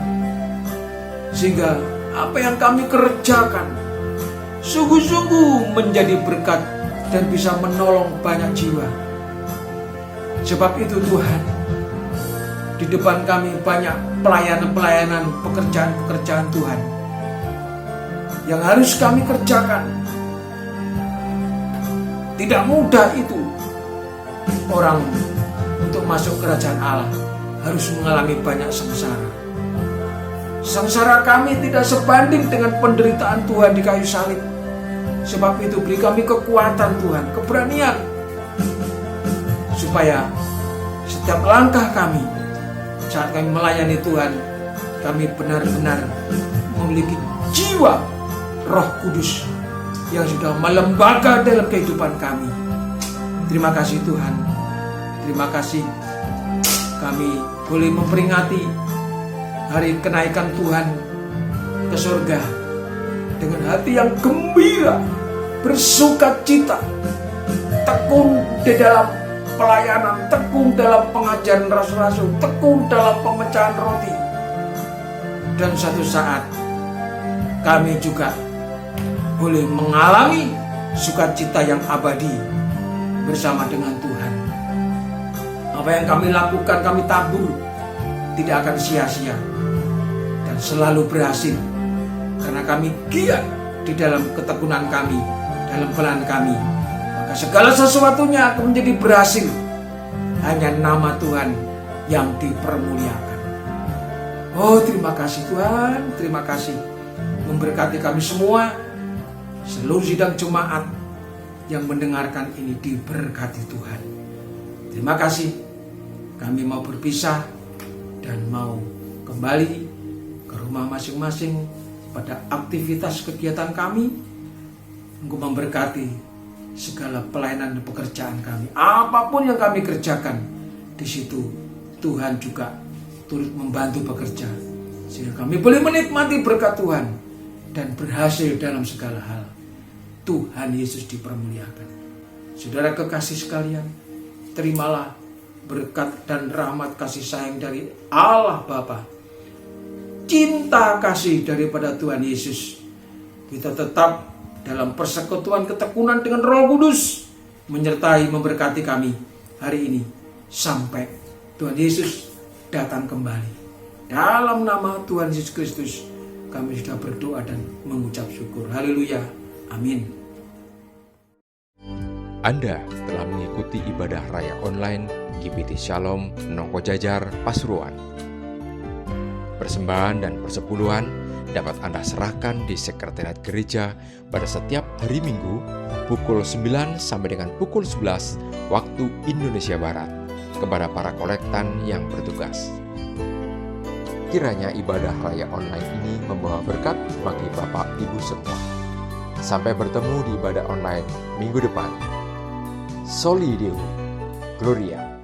sehingga apa yang kami kerjakan sungguh-sungguh menjadi berkat dan bisa menolong banyak jiwa. Sebab itu Tuhan, di depan kami banyak pelayanan-pelayanan, pekerjaan-pekerjaan Tuhan yang harus kami kerjakan. Tidak mudah itu orang untuk masuk kerajaan Allah, harus mengalami banyak sengsara. Sengsara kami tidak sebanding dengan penderitaan Tuhan di kayu salib. Sebab itu beri kami kekuatan Tuhan, keberanian, supaya setiap langkah kami saat kami melayani Tuhan, kami benar-benar memiliki jiwa Roh Kudus yang sudah melembaga dalam kehidupan kami. Terima kasih Tuhan. Terima kasih kami boleh memperingati hari kenaikan Tuhan ke surga dengan hati yang gembira, bersukacita, tekun di dalam pelayanan, tekun dalam pengajaran rasul-rasul, tekun dalam pemecahan roti. Dan suatu saat kami juga boleh mengalami sukacita yang abadi bersama dengan Tuhan. Apa yang kami lakukan, kami tabur, tidak akan sia-sia dan selalu berhasil, karena kami giat di dalam ketekunan kami, dalam pelayanan kami. Maka segala sesuatunya akan menjadi berhasil. Hanya nama Tuhan yang dipermuliakan. Oh, terima kasih Tuhan, terima kasih. Memberkati kami semua, seluruh sidang jemaat yang mendengarkan ini diberkati Tuhan. Terima kasih. Kami mau berpisah dan mau kembali ke rumah masing-masing pada aktivitas kegiatan kami. Engkau memberkati segala pelayanan dan pekerjaan kami. Apapun yang kami kerjakan, di situ Tuhan juga turut membantu bekerja, sehingga kami boleh menikmati berkat Tuhan dan berhasil dalam segala hal. Tuhan Yesus dipermuliakan. Saudara kekasih sekalian, terimalah berkat dan rahmat kasih sayang dari Allah Bapa, cinta kasih daripada Tuhan Yesus. Kita tetap dalam persekutuan ketekunan dengan Roh Kudus, menyertai memberkati kami hari ini sampai Tuhan Yesus datang kembali. Dalam nama Tuhan Yesus Kristus kami sudah berdoa dan mengucap syukur. Haleluya. Amin. Anda telah mengikuti ibadah raya online GBT Shalom Nongko Jajar Pasuruan. Persembahan dan persepuluhan dapat Anda serahkan di sekretariat gereja pada setiap hari Minggu pukul 9 sampai dengan pukul 11 waktu Indonesia Barat kepada para kolektan yang bertugas. Kiranya ibadah raya online ini membawa berkat bagi Bapak Ibu semua. Sampai bertemu di ibadah online minggu depan. Soli Deo Gloria.